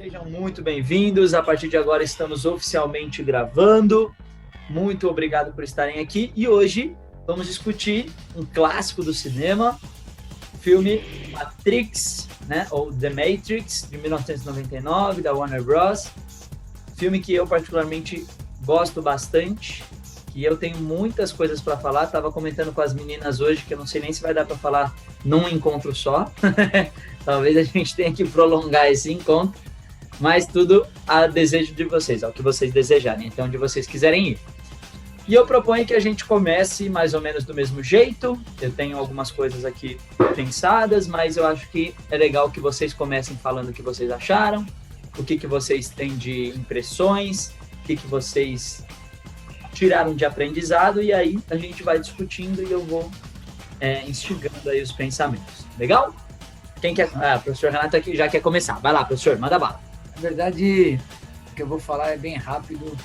Sejam muito bem-vindos. A partir de agora estamos oficialmente gravando. Muito obrigado por estarem aqui. E hoje vamos discutir um clássico do cinema, o filme Matrix, né? Ou The Matrix, de 1999, da Warner Bros. Filme que eu particularmente gosto bastante, que eu tenho muitas coisas para falar. Estava comentando com as meninas hoje que eu não sei nem se vai dar para falar num encontro só. Talvez a gente tenha que prolongar esse encontro, mas tudo a desejo de vocês, ao que vocês desejarem, então onde vocês quiserem ir. E eu proponho que a gente comece mais ou menos do mesmo jeito. Eu tenho algumas coisas aqui pensadas, mas eu acho que é legal que vocês comecem falando o que vocês acharam, o que vocês têm de impressões, o que vocês tiraram de aprendizado, e aí a gente vai discutindo e eu vou instigando aí os pensamentos. Legal? Quem quer? O professor Renato aqui já quer começar. Vai lá, professor, manda bala. Na verdade, o que eu vou falar é bem rápido.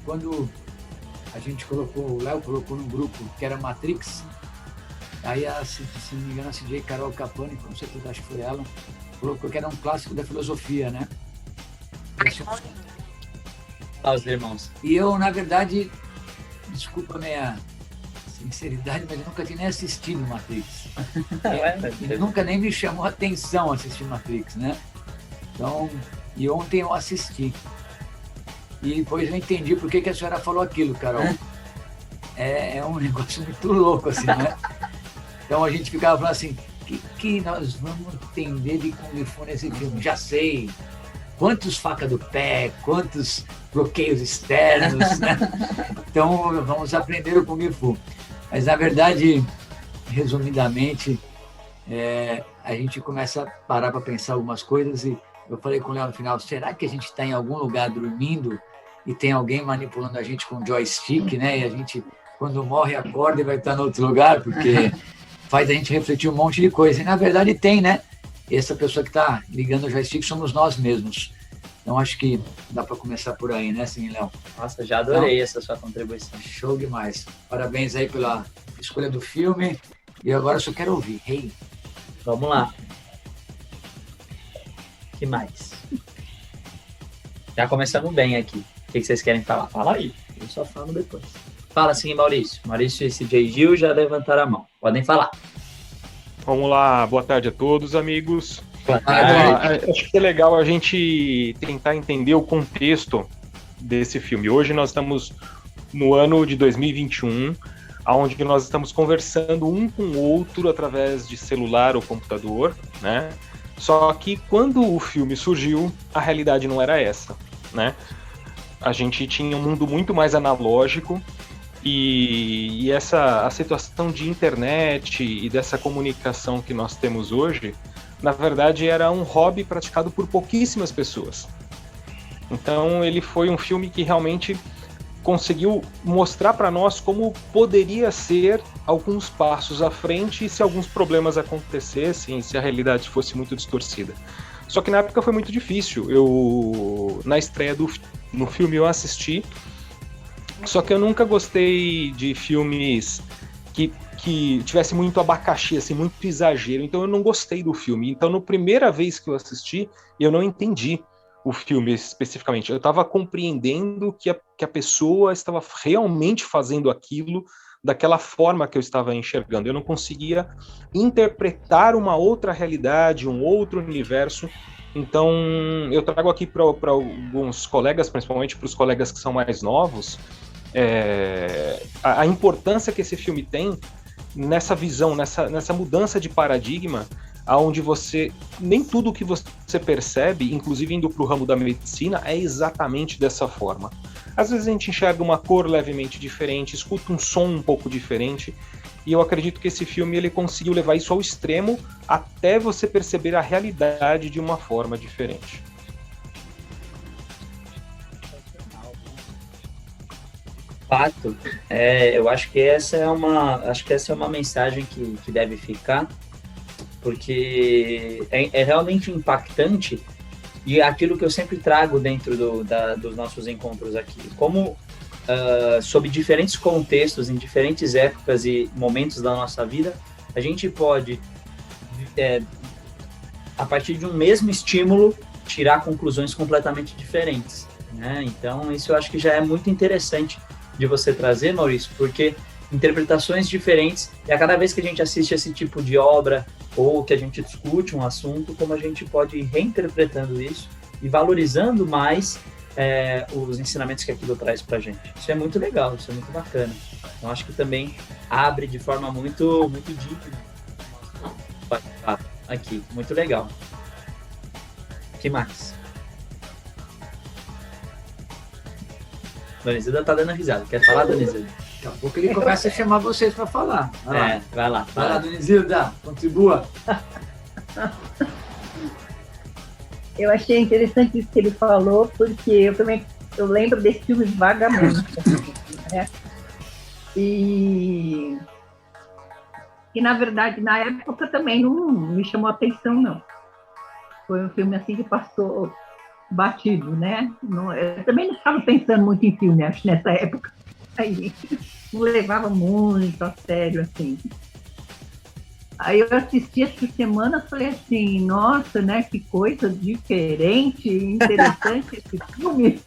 Quando a gente o Léo colocou no grupo que era Matrix, aí, se não me engano, a CJ Carol Capani, com certeza acho que foi ela, colocou que era um clássico da filosofia, né? Os irmãos. E eu, na verdade, desculpa a minha sinceridade, mas eu nunca tinha nem assistido Matrix. Nunca nem me chamou a atenção assistir Matrix, né? Então, e ontem eu assisti. E depois eu entendi por que a senhora falou aquilo, Carol. É um negócio muito louco, assim, né? Então a gente ficava falando assim, o que nós vamos entender de Kung Fu nesse filme? Já sei. Quantos faca do pé, quantos bloqueios externos, né? Então vamos aprender o Kung Fu. Mas, na verdade, resumidamente, a gente começa a parar para pensar algumas coisas e eu falei com o Léo no final, será que a gente está em algum lugar dormindo e tem alguém manipulando a gente com joystick, né? E a gente, quando morre, acorda e vai estar em outro lugar, porque faz a gente refletir um monte de coisa. E, na verdade, tem, né? Essa pessoa que está ligando o joystick somos nós mesmos. Então, acho que dá para começar por aí, né, sim, Léo? Nossa, já adorei essa sua contribuição. Show demais. Parabéns aí pela escolha do filme. E agora eu só quero ouvir. Hey. Vamos lá. O que mais? Já começamos bem aqui. O que vocês querem falar? Fala aí. Eu só falo depois. Fala sim, Maurício. Maurício e CJ Gil já levantaram a mão. Podem falar. Vamos lá. Boa tarde a todos, amigos. Acho que é legal a gente tentar entender o contexto desse filme. Hoje nós estamos no ano de 2021, onde nós estamos conversando um com o outro através de celular ou computador, né? Só que quando o filme surgiu, a realidade não era essa, né? A gente tinha um mundo muito mais analógico e a situação de internet e dessa comunicação que nós temos hoje, na verdade, era um hobby praticado por pouquíssimas pessoas. Então, ele foi um filme que realmente conseguiu mostrar para nós como poderia ser alguns passos à frente se alguns problemas acontecessem, se a realidade fosse muito distorcida. Só que na época foi muito difícil. Na estreia no filme eu assisti, só que eu nunca gostei de filmes que tivesse muito abacaxi, assim, muito exagero. Então eu não gostei do filme. Então, na primeira vez que eu assisti, eu não entendi o filme especificamente. Eu estava compreendendo que a pessoa estava realmente fazendo aquilo daquela forma que eu estava enxergando. Eu não conseguia interpretar uma outra realidade, um outro universo. Então, eu trago aqui para alguns colegas, principalmente para os colegas que são mais novos, a importância que esse filme tem nessa visão, nessa mudança de paradigma, onde nem tudo que você percebe, inclusive indo para o ramo da medicina, é exatamente dessa forma. Às vezes a gente enxerga uma cor levemente diferente, escuta um som um pouco diferente, e eu acredito que esse filme ele conseguiu levar isso ao extremo até você perceber a realidade de uma forma diferente. Fato. Eu acho que essa é uma mensagem que deve ficar, porque é realmente impactante, e é aquilo que eu sempre trago dentro dos nossos encontros aqui, como sob diferentes contextos, em diferentes épocas e momentos da nossa vida, a gente pode, a partir de um mesmo estímulo, tirar conclusões completamente diferentes, né? Então, isso eu acho que já é muito interessante de você trazer, Maurício, porque interpretações diferentes, e a cada vez que a gente assiste esse tipo de obra ou que a gente discute um assunto, como a gente pode ir reinterpretando isso e valorizando mais os ensinamentos que aquilo traz pra gente. Isso é muito legal, isso é muito bacana. Então, acho que também abre de forma muito digna aqui. Muito legal. O que mais? Dona Isilda tá dando risada. Quer falar, Dona Isilda? Daqui a pouco ele começa a chamar vocês para falar. Vai lá. Vai lá, Dona Isilda, contribua. Eu achei interessante isso que ele falou, porque eu lembro desse filme vagamente. Né? E na verdade, na época também não me chamou a atenção, não. Foi um filme assim que passou batido, né? Eu também não estava pensando muito em filme, acho, nessa época. Aí não levava muito a sério, assim. Aí eu assisti essa semana e falei assim, nossa, né, que coisa diferente, interessante esse filme.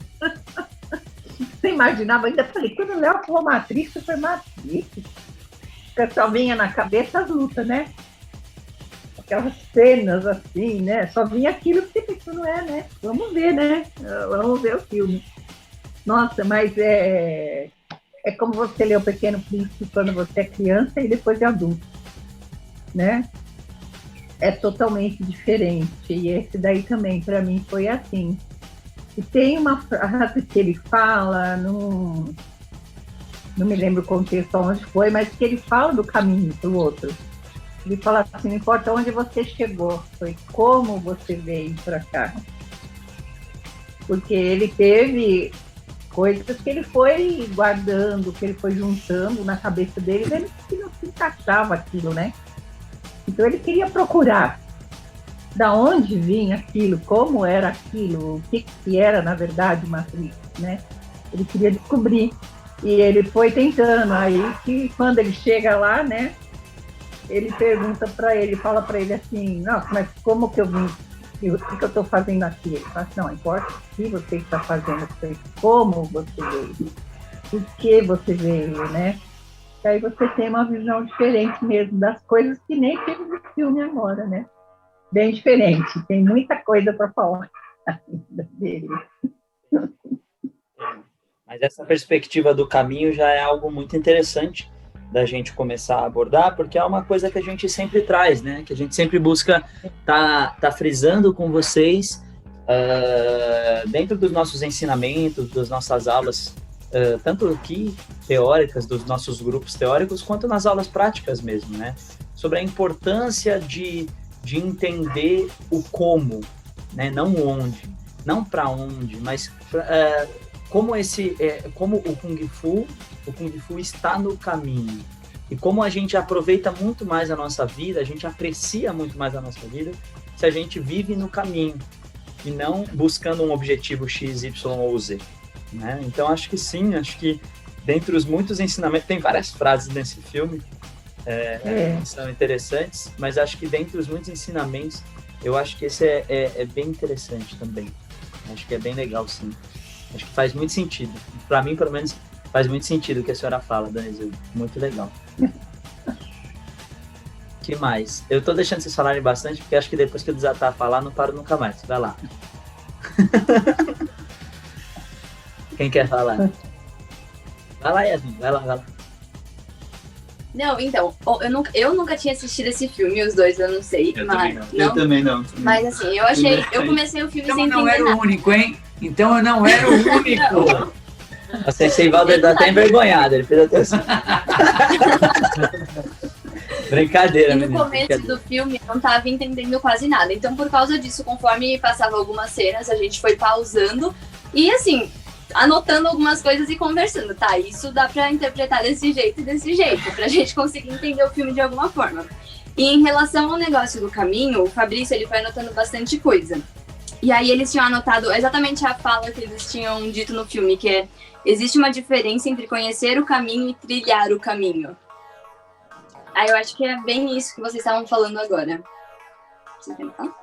Você imaginava, ainda falei, quando o Léo falou Matrix, eu falei, Matrix? O pessoal vinha na cabeça as lutas, né? Aquelas cenas assim, né? Só vinha aquilo que você pensou, não é, né? Vamos ver, né? Vamos ver o filme. Nossa, mas é como você lê O Pequeno Príncipe quando você é criança e depois é adulto, né? É totalmente diferente. E esse daí também, para mim, foi assim. E tem uma frase que ele fala, não me lembro o contexto onde foi, mas que ele fala do caminho para o outro. Ele fala assim, não importa onde você chegou, foi como você veio para cá. Porque ele teve coisas que ele foi guardando, que ele foi juntando na cabeça dele, ele não se encaixava aquilo, né? Então ele queria procurar da onde vinha aquilo, como era aquilo, o que era, na verdade, Matrix, né? Ele queria descobrir. E ele foi tentando, aí que quando ele chega lá, né? Ele pergunta para ele, fala para ele assim, nossa, mas como que eu vim? O que eu estou fazendo aqui? Ele fala assim, não importa o que você está fazendo, como você veio, por que você veio, né? E aí você tem uma visão diferente mesmo das coisas que nem teve no filme agora, né? Bem diferente, tem muita coisa para falar dele. Mas essa perspectiva do caminho já é algo muito interessante da gente começar a abordar, porque é uma coisa que a gente sempre traz, né? Que a gente sempre busca tá frisando com vocês dentro dos nossos ensinamentos, das nossas aulas, tanto aqui teóricas, dos nossos grupos teóricos, quanto nas aulas práticas mesmo, né? Sobre a importância de entender o como, né? Não o onde, não para onde, mas como o Kung Fu está no caminho e como a gente aproveita muito mais a nossa vida, a gente aprecia muito mais a nossa vida se a gente vive no caminho e não buscando um objetivo X, Y ou Z, né? Então acho que sim, acho que dentre os muitos ensinamentos, tem várias frases nesse filme que são interessantes, mas acho que dentre os muitos ensinamentos, eu acho que esse é bem interessante também. Acho que é bem legal, sim. Acho que faz muito sentido. Para mim, pelo menos, faz muito sentido o que a senhora fala, Dona Isilda. Muito legal. Que mais? Eu tô deixando vocês falarem bastante, porque acho que depois que eu desatar a falar, não paro nunca mais. Vai lá. Quem quer falar? Vai lá, Yasmin. Vai lá. Não, então, eu nunca tinha assistido esse filme, os dois, eu não sei. Eu também não. Mas assim, eu comecei o filme sem entender nada. Então eu não era o único, hein? Então eu não era o único. O Sensei Valder tá até envergonhado, ele fez até assim. Brincadeira, E no menino, começo do filme eu não tava entendendo quase nada. Então, por causa disso, conforme passava algumas cenas, a gente foi pausando e, assim, anotando algumas coisas e conversando. Tá, isso dá pra interpretar desse jeito e desse jeito, pra gente conseguir entender o filme de alguma forma. E em relação ao negócio do caminho, o Fabrício, ele foi anotando bastante coisa. E aí eles tinham anotado exatamente a fala que eles tinham dito no filme, que é: existe uma diferença entre conhecer o caminho e trilhar o caminho. Aí eu acho que é bem isso que vocês estavam falando agora. Você quer falar?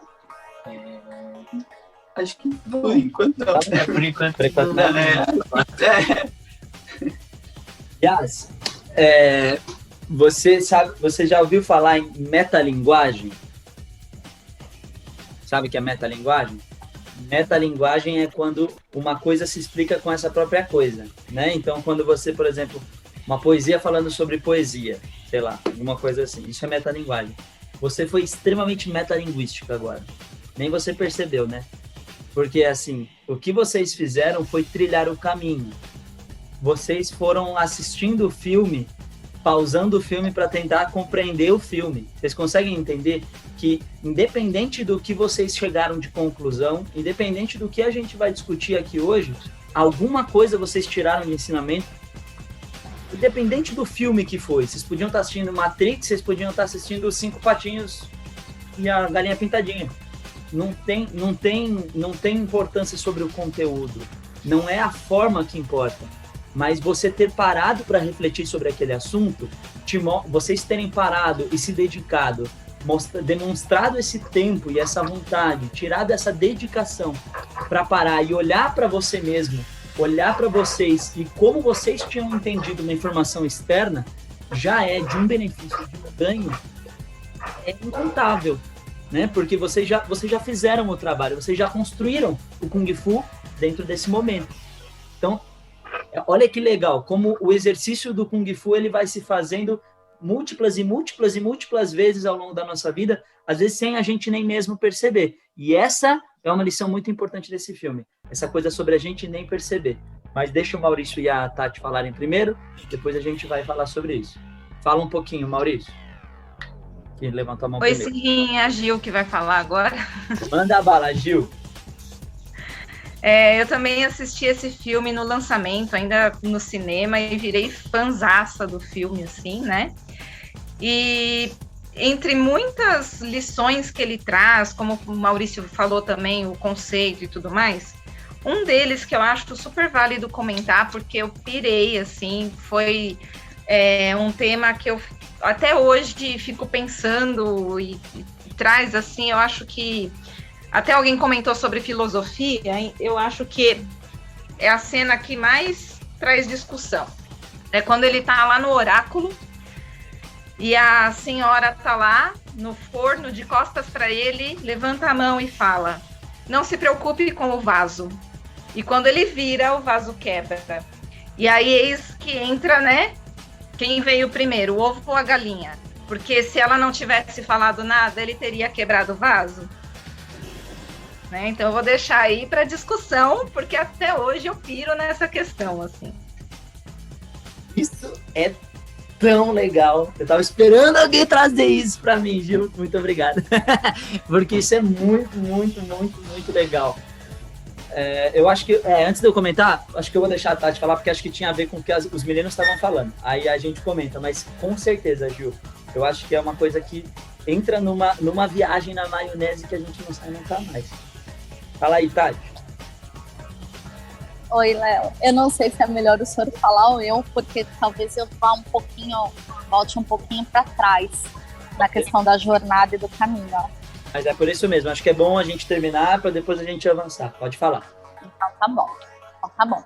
Acho que por enquanto não. Por enquanto não. Yas, você já ouviu falar em metalinguagem? Sabe o que é metalinguagem? Metalinguagem é quando uma coisa se explica com essa própria coisa, né? Então, quando você, por exemplo, uma poesia falando sobre poesia, sei lá, alguma coisa assim, isso é metalinguagem. Você foi extremamente metalinguística agora. Nem você percebeu, né? Porque, assim, o que vocês fizeram foi trilhar o caminho. Vocês foram assistindo o filme, pausando o filme para tentar compreender o filme. Vocês conseguem entender que, independente do que vocês chegaram de conclusão, independente do que a gente vai discutir aqui hoje, alguma coisa vocês tiraram de ensinamento, independente do filme que foi. Vocês podiam estar assistindo Matrix, vocês podiam estar assistindo Os Cinco Patinhos e a Galinha Pintadinha. Não tem importância sobre o conteúdo. Não é a forma que importa. Mas você ter parado para refletir sobre aquele assunto, vocês terem parado e se dedicado, demonstrado esse tempo e essa vontade, tirado essa dedicação para parar e olhar para você mesmo, olhar para vocês e como vocês tinham entendido uma informação externa, já é de um benefício, de um ganho, é incontável, né? Porque vocês já fizeram o trabalho, vocês já construíram o Kung Fu dentro desse momento. Então, olha que legal, como o exercício do Kung Fu ele vai se fazendo múltiplas vezes ao longo da nossa vida, às vezes sem a gente nem mesmo perceber. E essa é uma lição muito importante desse filme, essa coisa sobre a gente nem perceber. Mas deixa o Maurício e a Tati falarem primeiro, depois a gente vai falar sobre isso. Fala um pouquinho, Maurício. Que levantou a mão primeiro. Sim, é a Gil que vai falar agora. Manda a bala, Gil. Eu também assisti esse filme no lançamento, ainda no cinema, e virei fanzaça do filme, assim, né? E entre muitas lições que ele traz, como o Maurício falou também, o conceito e tudo mais, um deles que eu acho super válido comentar, porque eu pirei, assim, foi um tema que eu até hoje fico pensando e traz, assim, eu acho que até alguém comentou sobre filosofia, hein? Eu acho que é a cena que mais traz discussão. É quando ele tá lá no oráculo e a senhora tá lá no forno, de costas para ele, levanta a mão e fala: não se preocupe com o vaso. E quando ele vira, o vaso quebra. E aí eis que entra, né? Quem veio primeiro, o ovo ou a galinha? Porque se ela não tivesse falado nada, ele teria quebrado o vaso. Né? Então eu vou deixar aí para discussão, porque até hoje eu piro nessa questão, assim. Isso é tão legal. Eu tava esperando alguém trazer isso para mim, Gil. Muito obrigado. Porque isso é muito legal. Eu acho que, antes de eu comentar, acho que eu vou deixar a Tati falar, porque acho que tinha a ver com o que os meninos estavam falando. Aí a gente comenta, mas com certeza, Gil, eu acho que é uma coisa que entra numa viagem na maionese que a gente não sai nunca mais. Fala aí, Tati. Oi, Léo. Eu não sei se é melhor o senhor falar ou eu, porque talvez eu volte um pouquinho para trás na questão da jornada e do caminho. Mas é por isso mesmo. Acho que é bom a gente terminar para depois a gente avançar. Pode falar. Então tá bom.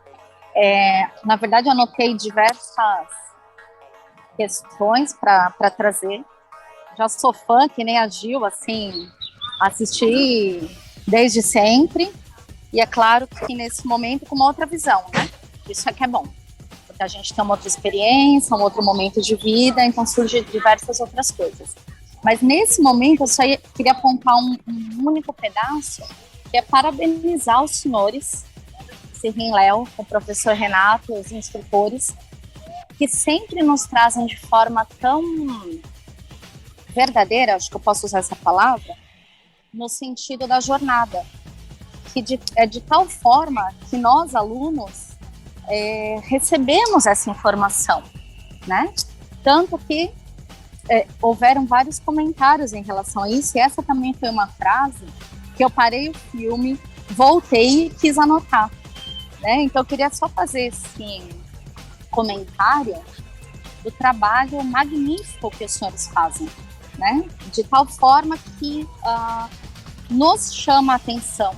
Na verdade, eu anotei diversas questões para trazer. Já sou fã, que nem a Gil, assim, assisti desde sempre, e é claro que nesse momento com uma outra visão, né? Isso é que é bom, porque a gente tem uma outra experiência, um outro momento de vida, então surgem diversas outras coisas. Mas nesse momento eu só queria apontar um único pedaço, que é parabenizar os senhores, Sirrin Léo, o professor Renato, os instrutores, que sempre nos trazem de forma tão verdadeira, acho que eu posso usar essa palavra, no sentido da jornada, que é de tal forma que nós, alunos, recebemos essa informação, né? Tanto que houveram vários comentários em relação a isso, e essa também foi uma frase que eu parei o filme, voltei e quis anotar, né? Então eu queria só fazer esse comentário do trabalho magnífico que os senhores fazem, né? De tal forma que nos chama a atenção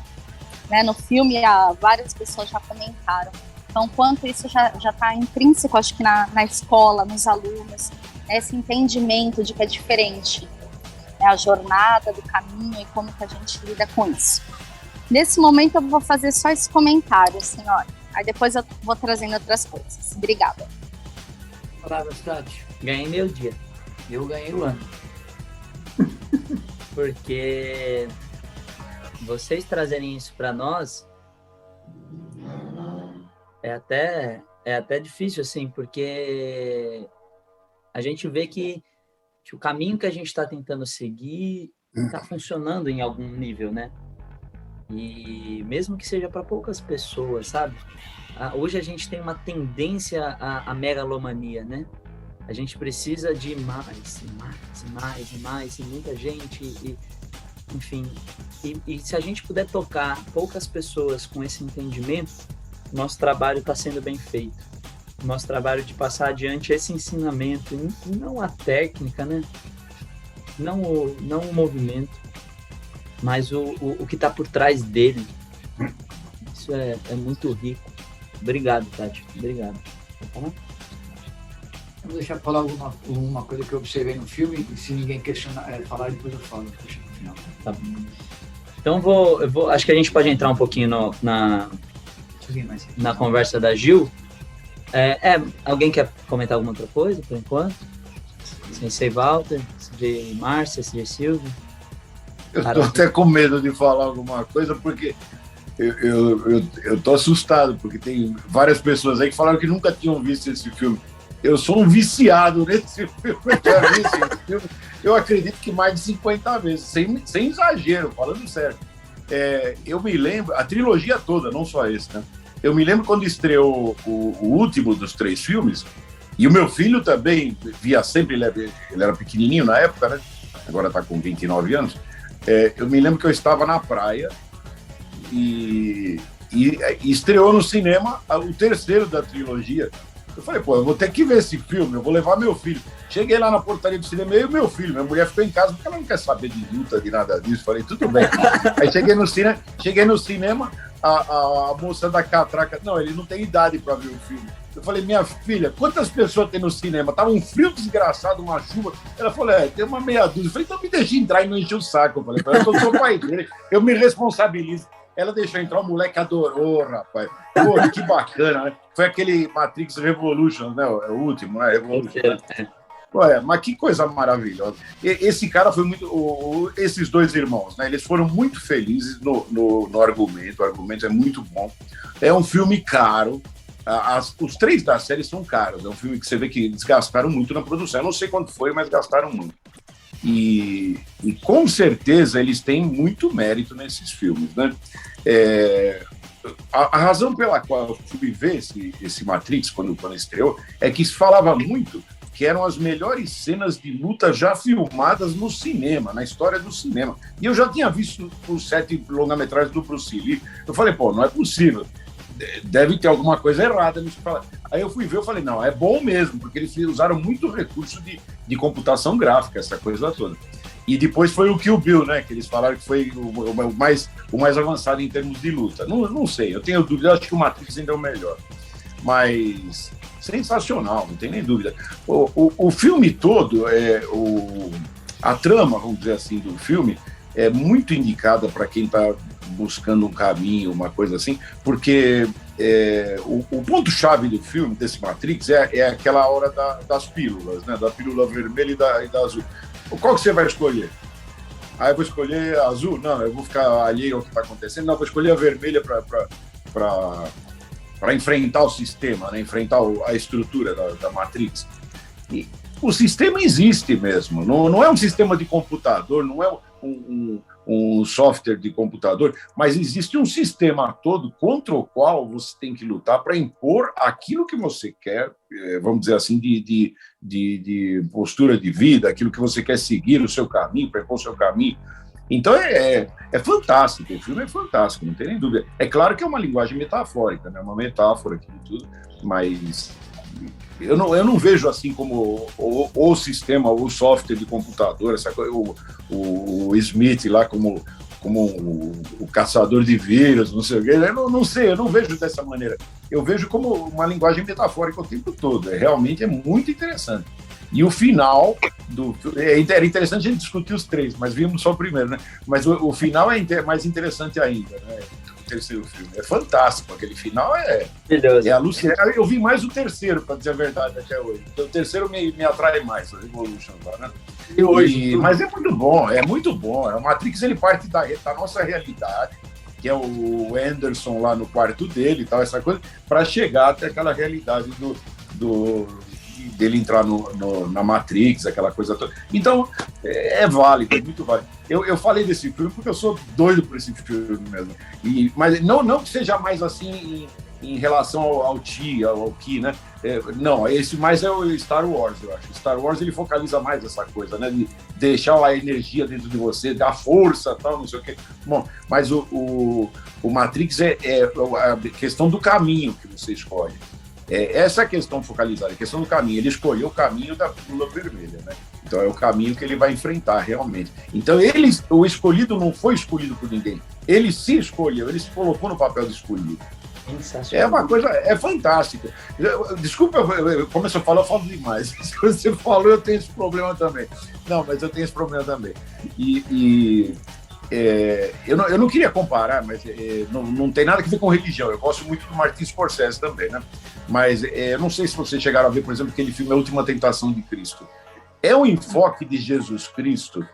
né? No filme, várias pessoas já comentaram. Então, quanto isso já está intrínseco, acho que na escola, nos alunos, né? Esse entendimento de que é diferente, né? A jornada do caminho e como que a gente lida com isso. Nesse momento, eu vou fazer só esse comentário, assim, olha. Aí depois eu vou trazendo outras coisas. Obrigada. Palavras, Tati. Ganhei meu dia. Eu ganhei o ano. Porque vocês trazerem isso para nós é até difícil, assim, porque a gente vê que o caminho que a gente está tentando seguir está funcionando em algum nível, né? E mesmo que seja para poucas pessoas, sabe? Hoje a gente tem uma tendência à megalomania, né? A gente precisa de mais, e muita gente, enfim. E se a gente puder tocar poucas pessoas com esse entendimento, nosso trabalho está sendo bem feito. Nosso trabalho de passar adiante esse ensinamento, e não a técnica, né? Não o movimento, mas o que está por trás dele. Isso é muito rico. Obrigado, Tati. Obrigado. Vou deixar falar alguma coisa que eu observei no filme, e se ninguém questionar, falar, depois eu falo. Deixa no final. Tá bom. Então acho que a gente pode entrar um pouquinho na conversa da Gil. Alguém quer comentar alguma outra coisa, por enquanto? Sensei Walter, CJ Márcia, CJ Silvio? Eu estou até com medo de falar alguma coisa, porque eu tô assustado, porque tem várias pessoas aí que falaram que nunca tinham visto esse filme. Eu sou um viciado nesse filme. Eu já vi esse filme, eu acredito que mais de 50 vezes, sem exagero, falando sério. Eu me lembro, a trilogia toda, não só esse, né? Eu me lembro quando estreou o último dos 3 filmes, e o meu filho também via sempre, ele era pequenininho na época, né? Agora está com 29 anos. Eu me lembro que eu estava na praia e estreou no cinema o terceiro da trilogia. Eu falei, eu vou ter que ver esse filme, eu vou levar meu filho. Cheguei lá na portaria do cinema, eu e meu filho, minha mulher ficou em casa porque ela não quer saber de luta, de nada disso. Falei, tudo bem. Aí cheguei no cinema, a moça da catraca, não, ele não tem idade para ver o filme. Eu falei, minha filha, quantas pessoas tem no cinema? Tava um frio desgraçado, uma chuva. Ela falou, tem uma meia dúzia. Eu falei, então me deixa entrar e não encher o saco. Eu falei, eu sou pai dele, eu me responsabilizo. Ela deixou entrar, o moleque adorou, rapaz. Pô, que bacana, né? Foi aquele Matrix Revolution, né? O último, né? Revolution. Mas que coisa maravilhosa. Esse cara foi muito... esses 2 irmãos, né? Eles foram muito felizes no argumento. O argumento é muito bom. É um filme caro. Os 3 da série são caros. É um filme que você vê que eles gastaram muito na produção. Eu não sei quanto foi, mas gastaram muito. E com certeza eles têm muito mérito nesses filmes, né? A razão pela qual eu fui ver esse Matrix quando estreou é que se falava muito que eram as melhores cenas de luta já filmadas no cinema, na história do cinema. E eu já tinha visto os 7 longa-metragens do Bruce Lee. Eu falei, não é possível. Deve ter alguma coisa errada nisso. Aí eu fui ver, eu falei, não, é bom mesmo, porque eles usaram muito recurso de computação gráfica, essa coisa toda. E depois foi o Kill Bill, né, que eles falaram que foi o mais avançado em termos de luta. Não sei, eu tenho dúvida, acho que o Matrix ainda é o melhor. Mas sensacional, não tem nem dúvida. O filme todo, a trama, vamos dizer assim, do filme, é muito indicada para quem está buscando um caminho, uma coisa assim, porque o ponto-chave do filme, desse Matrix, é aquela hora das pílulas, né? Da pílula vermelha e da azul. Qual que você vai escolher? Eu vou escolher a azul? Não, eu vou ficar alheio ao que está acontecendo. Não, eu vou escolher a vermelha para enfrentar o sistema, né? Enfrentar a estrutura da Matrix. E o sistema existe mesmo, não é um sistema de computador, não é um software de computador, mas existe um sistema todo contra o qual você tem que lutar para impor aquilo que você quer, vamos dizer assim, de postura de vida, aquilo que você quer seguir, o seu caminho, para impor o seu caminho. Então é fantástico, o filme é fantástico, não tem nem dúvida. É claro que é uma linguagem metafórica, né? Uma metáfora aqui e tudo, mas eu não vejo assim como o sistema, o software de computador, essa coisa, o Smith lá como como o caçador de vírus, não sei o quê. Eu não sei, eu não vejo dessa maneira. Eu vejo como uma linguagem metafórica o tempo todo. Realmente é muito interessante. E o final era interessante a gente discutir os três, mas vimos só o primeiro, né? Mas o final é mais interessante ainda, né? O terceiro filme é fantástico, aquele final é alucinante. Eu vi mais o terceiro, para dizer a verdade, até hoje. Então, o terceiro me atrai mais, o Revolution, né? Mas é muito bom, é muito bom. O Matrix, ele parte da nossa realidade, que é o Anderson lá no quarto dele e tal, essa coisa, para chegar até aquela realidade dele entrar na Matrix, aquela coisa toda. Então, é válido, é muito válido. Eu falei desse filme porque eu sou doido por esse filme mesmo. Mas não que seja mais assim em relação ao Ki, né? Não, esse mais é o Star Wars, eu acho. Star Wars, ele focaliza mais essa coisa, né? De deixar a energia dentro de você, dar força, tal, não sei o quê. Bom, mas o Matrix é a questão do caminho que você escolhe. Essa é a questão focalizada, a questão do caminho. Ele escolheu o caminho da pílula vermelha, né? Então é o caminho que ele vai enfrentar realmente. Então o escolhido não foi escolhido por ninguém. Ele se escolheu, ele se colocou no papel de escolhido. É uma coisa, é fantástica. Desculpa, como eu falo demais. Se você falou, eu tenho esse problema também. Não, mas eu tenho esse problema também. Eu não queria comparar, mas não tem nada a ver com religião. Eu gosto muito do Martin Scorsese também, né? Mas eu não sei se vocês chegaram a ver, por exemplo, aquele filme A Última Tentação de Cristo. É um enfoque de Jesus Cristo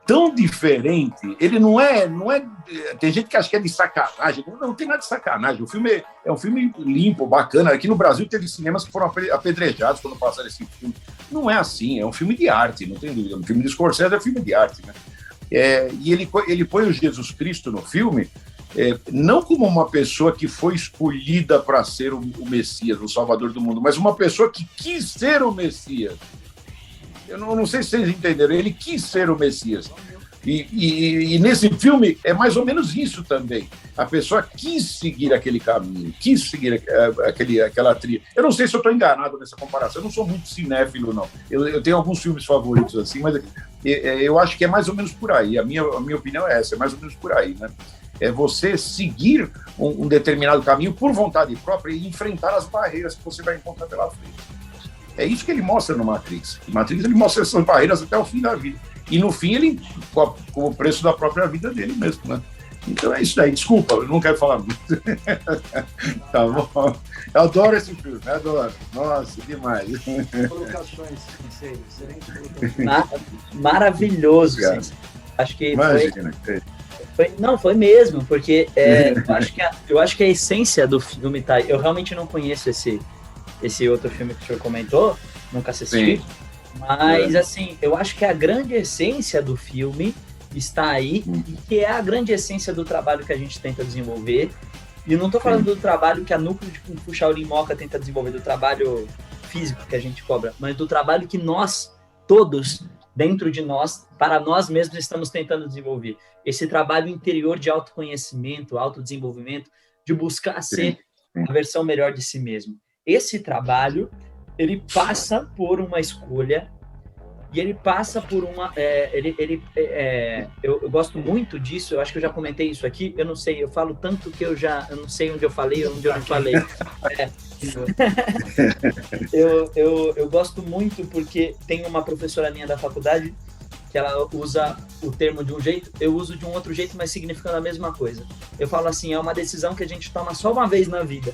tão diferente. Ele não é. Tem gente que acha que é de sacanagem. Não tem nada de sacanagem. O filme é um filme limpo, bacana. Aqui no Brasil teve cinemas que foram apedrejados quando passaram esse filme. Não é assim. É um filme de arte, não tem dúvida. Um filme de Scorsese é um filme de arte, né? E ele põe o Jesus Cristo no filme não como uma pessoa que foi escolhida para ser o Messias, o Salvador do mundo, mas uma pessoa que quis ser o Messias. Eu não sei se vocês entenderam, ele quis ser o Messias. E nesse filme é mais ou menos isso também. A pessoa quis seguir aquele caminho, quis seguir aquela trilha. Eu não sei se eu estou enganado nessa comparação, eu não sou muito cinéfilo, não. Eu tenho alguns filmes favoritos assim, mas eu acho que é mais ou menos por aí. A minha opinião é essa, é mais ou menos por aí, né? É você seguir um determinado caminho por vontade própria e enfrentar as barreiras que você vai encontrar pela frente. É isso que ele mostra no Matrix. No Matrix ele mostra essas barreiras até o fim da vida. E no fim ele, com o preço da própria vida dele mesmo, né? Então é isso daí. Desculpa, eu não quero falar muito. Tá bom. Eu adoro esse filme, adoro. Nossa, demais. Colocações, excelente colocação. Maravilhoso. Acho que imagina. Foi mesmo, porque eu acho que a essência do filme tá aí. Eu realmente não conheço esse outro filme que o senhor comentou, nunca assisti. Sim. Mas, assim, eu acho que a grande essência do filme está aí, e que é a grande essência do trabalho que a gente tenta desenvolver. E eu não estou falando do trabalho que a Núcleo de Kung Fu Shaolin Moca tenta desenvolver, do trabalho físico que a gente cobra, mas do trabalho que nós, todos, dentro de nós, para nós mesmos, estamos tentando desenvolver. Esse trabalho interior de autoconhecimento, autodesenvolvimento, de buscar ser a versão melhor de si mesmo. Esse trabalho, ele passa por uma escolha e ele passa por uma... eu gosto muito disso, eu acho que eu já comentei isso aqui, eu não sei, eu falo tanto que eu não sei onde eu falei ou onde eu não falei. Eu gosto muito porque tem uma professora minha da faculdade que ela usa o termo de um jeito, eu uso de um outro jeito, mas significando a mesma coisa. Eu falo assim, é uma decisão que a gente toma só uma vez na vida.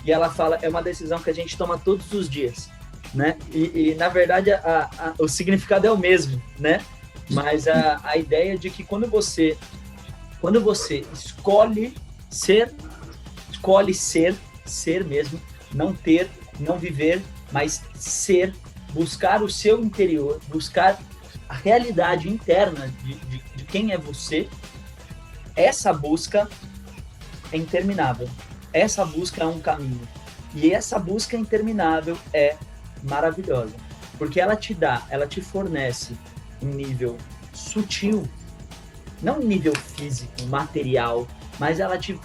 E ela fala, é uma decisão que a gente toma todos os dias, né? E na verdade, o significado é o mesmo, né? Mas a ideia de que quando você escolhe ser mesmo, não ter, não viver, mas ser, buscar o seu interior, buscar a realidade interna de quem é você, essa busca é interminável. Essa busca é um caminho. E essa busca interminável é maravilhosa. Porque ela te fornece um nível sutil, não um nível físico, material, mas ela te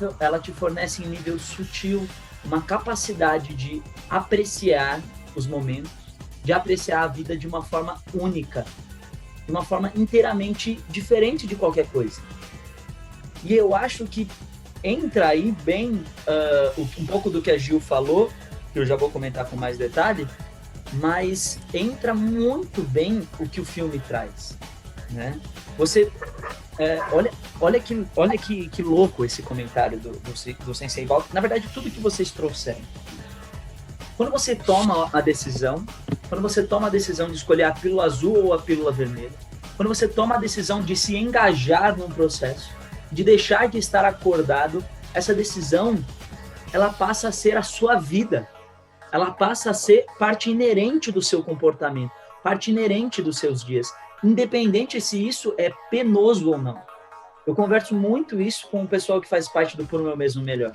fornece em nível sutil uma capacidade de apreciar os momentos, de apreciar a vida de uma forma única, de uma forma inteiramente diferente de qualquer coisa. E eu acho que entra aí bem um pouco do que a Gil falou, que eu já vou comentar com mais detalhe, mas entra muito bem o que o filme traz, né? Você... olha que louco esse comentário do Sensei Bal. Na verdade, tudo que vocês trouxeram. Quando você toma a decisão de escolher a pílula azul ou a pílula vermelha, quando você toma a decisão de se engajar num processo, de deixar de estar acordado, essa decisão, ela passa a ser a sua vida. Ela passa a ser parte inerente do seu comportamento, parte inerente dos seus dias, independente se isso é penoso ou não. Eu converso muito isso com o pessoal que faz parte do Por Meu Mesmo Melhor.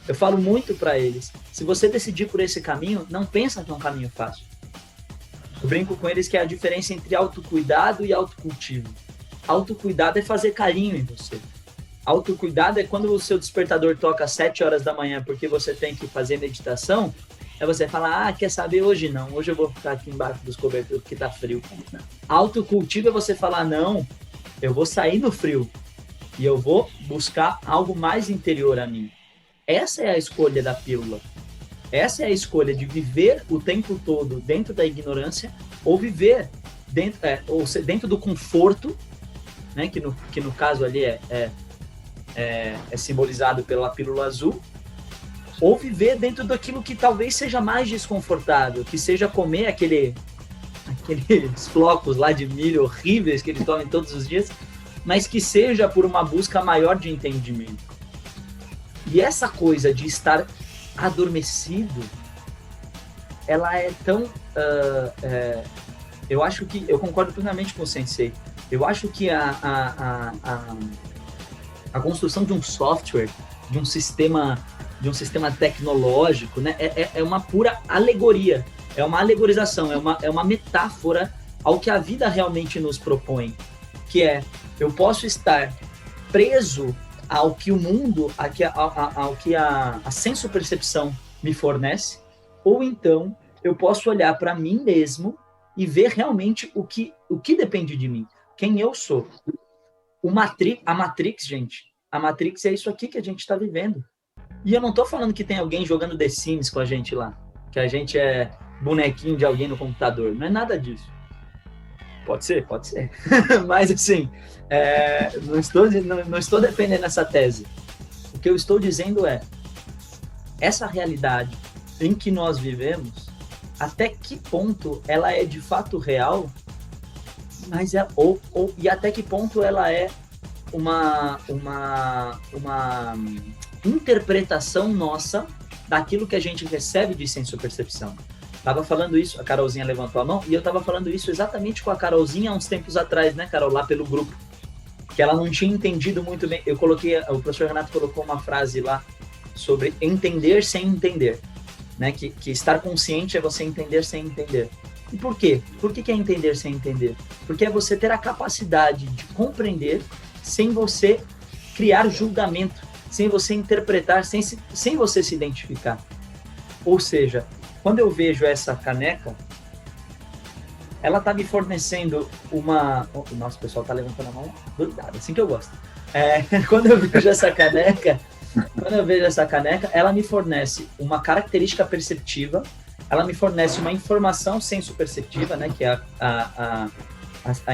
Eu falo muito para eles, se você decidir por esse caminho, não pensa que é um caminho fácil. Eu brinco com eles que é a diferença entre autocuidado e autocultivo. Autocuidado é fazer carinho em você. Autocuidado é quando o seu despertador toca às 7 horas da manhã porque você tem que fazer meditação, é você falar, quer saber, hoje não, hoje eu vou ficar aqui embaixo dos cobertores porque tá frio. Autocultivo é você falar, não, eu vou sair no frio e eu vou buscar algo mais interior a mim. Essa é a escolha da pílula. Essa é a escolha de viver o tempo todo dentro da ignorância ou viver dentro do conforto, né, que no caso ali é simbolizado pela pílula azul, ou viver dentro daquilo que talvez seja mais desconfortável, que seja comer aqueles flocos lá de milho horríveis que eles comem todos os dias, mas que seja por uma busca maior de entendimento. E essa coisa de estar adormecido, ela é tão... eu acho que... Eu concordo plenamente com o Sensei. Eu acho que a construção de um software, de um sistema tecnológico, né, é uma pura alegoria, é uma alegorização, é uma metáfora ao que a vida realmente nos propõe, que é, eu posso estar preso ao que o mundo, ao que a senso-percepção me fornece, ou então eu posso olhar para mim mesmo e ver realmente o que depende de mim, quem eu sou. A Matrix, gente, a Matrix é isso aqui que a gente está vivendo. E eu não tô falando que tem alguém jogando The Sims com a gente lá, que a gente é bonequinho de alguém no computador, não é nada disso. Pode ser. Mas assim, não estou defendendo essa tese. O que eu estou dizendo é, essa realidade em que nós vivemos, até que ponto ela é de fato real, mas e até que ponto ela é uma interpretação nossa daquilo que a gente recebe de senso-percepção. Tava falando isso, a Carolzinha levantou a mão, e eu tava falando isso exatamente com a Carolzinha há uns tempos atrás, né, Carol, lá pelo grupo, que ela não tinha entendido muito bem. O professor Renato colocou uma frase lá sobre entender sem entender, né, que estar consciente é você entender sem entender. E por quê? Por que é entender sem entender? Porque é você ter a capacidade de compreender sem você criar julgamento, sem você interpretar, sem você se identificar. Ou seja, quando eu vejo essa caneca, ela está me fornecendo uma... Nossa, o pessoal está levantando a mão doidado, assim que eu gosto. Quando eu vejo essa caneca, ela me fornece uma característica perceptiva, ela me fornece uma informação senso-perceptiva, né, que é a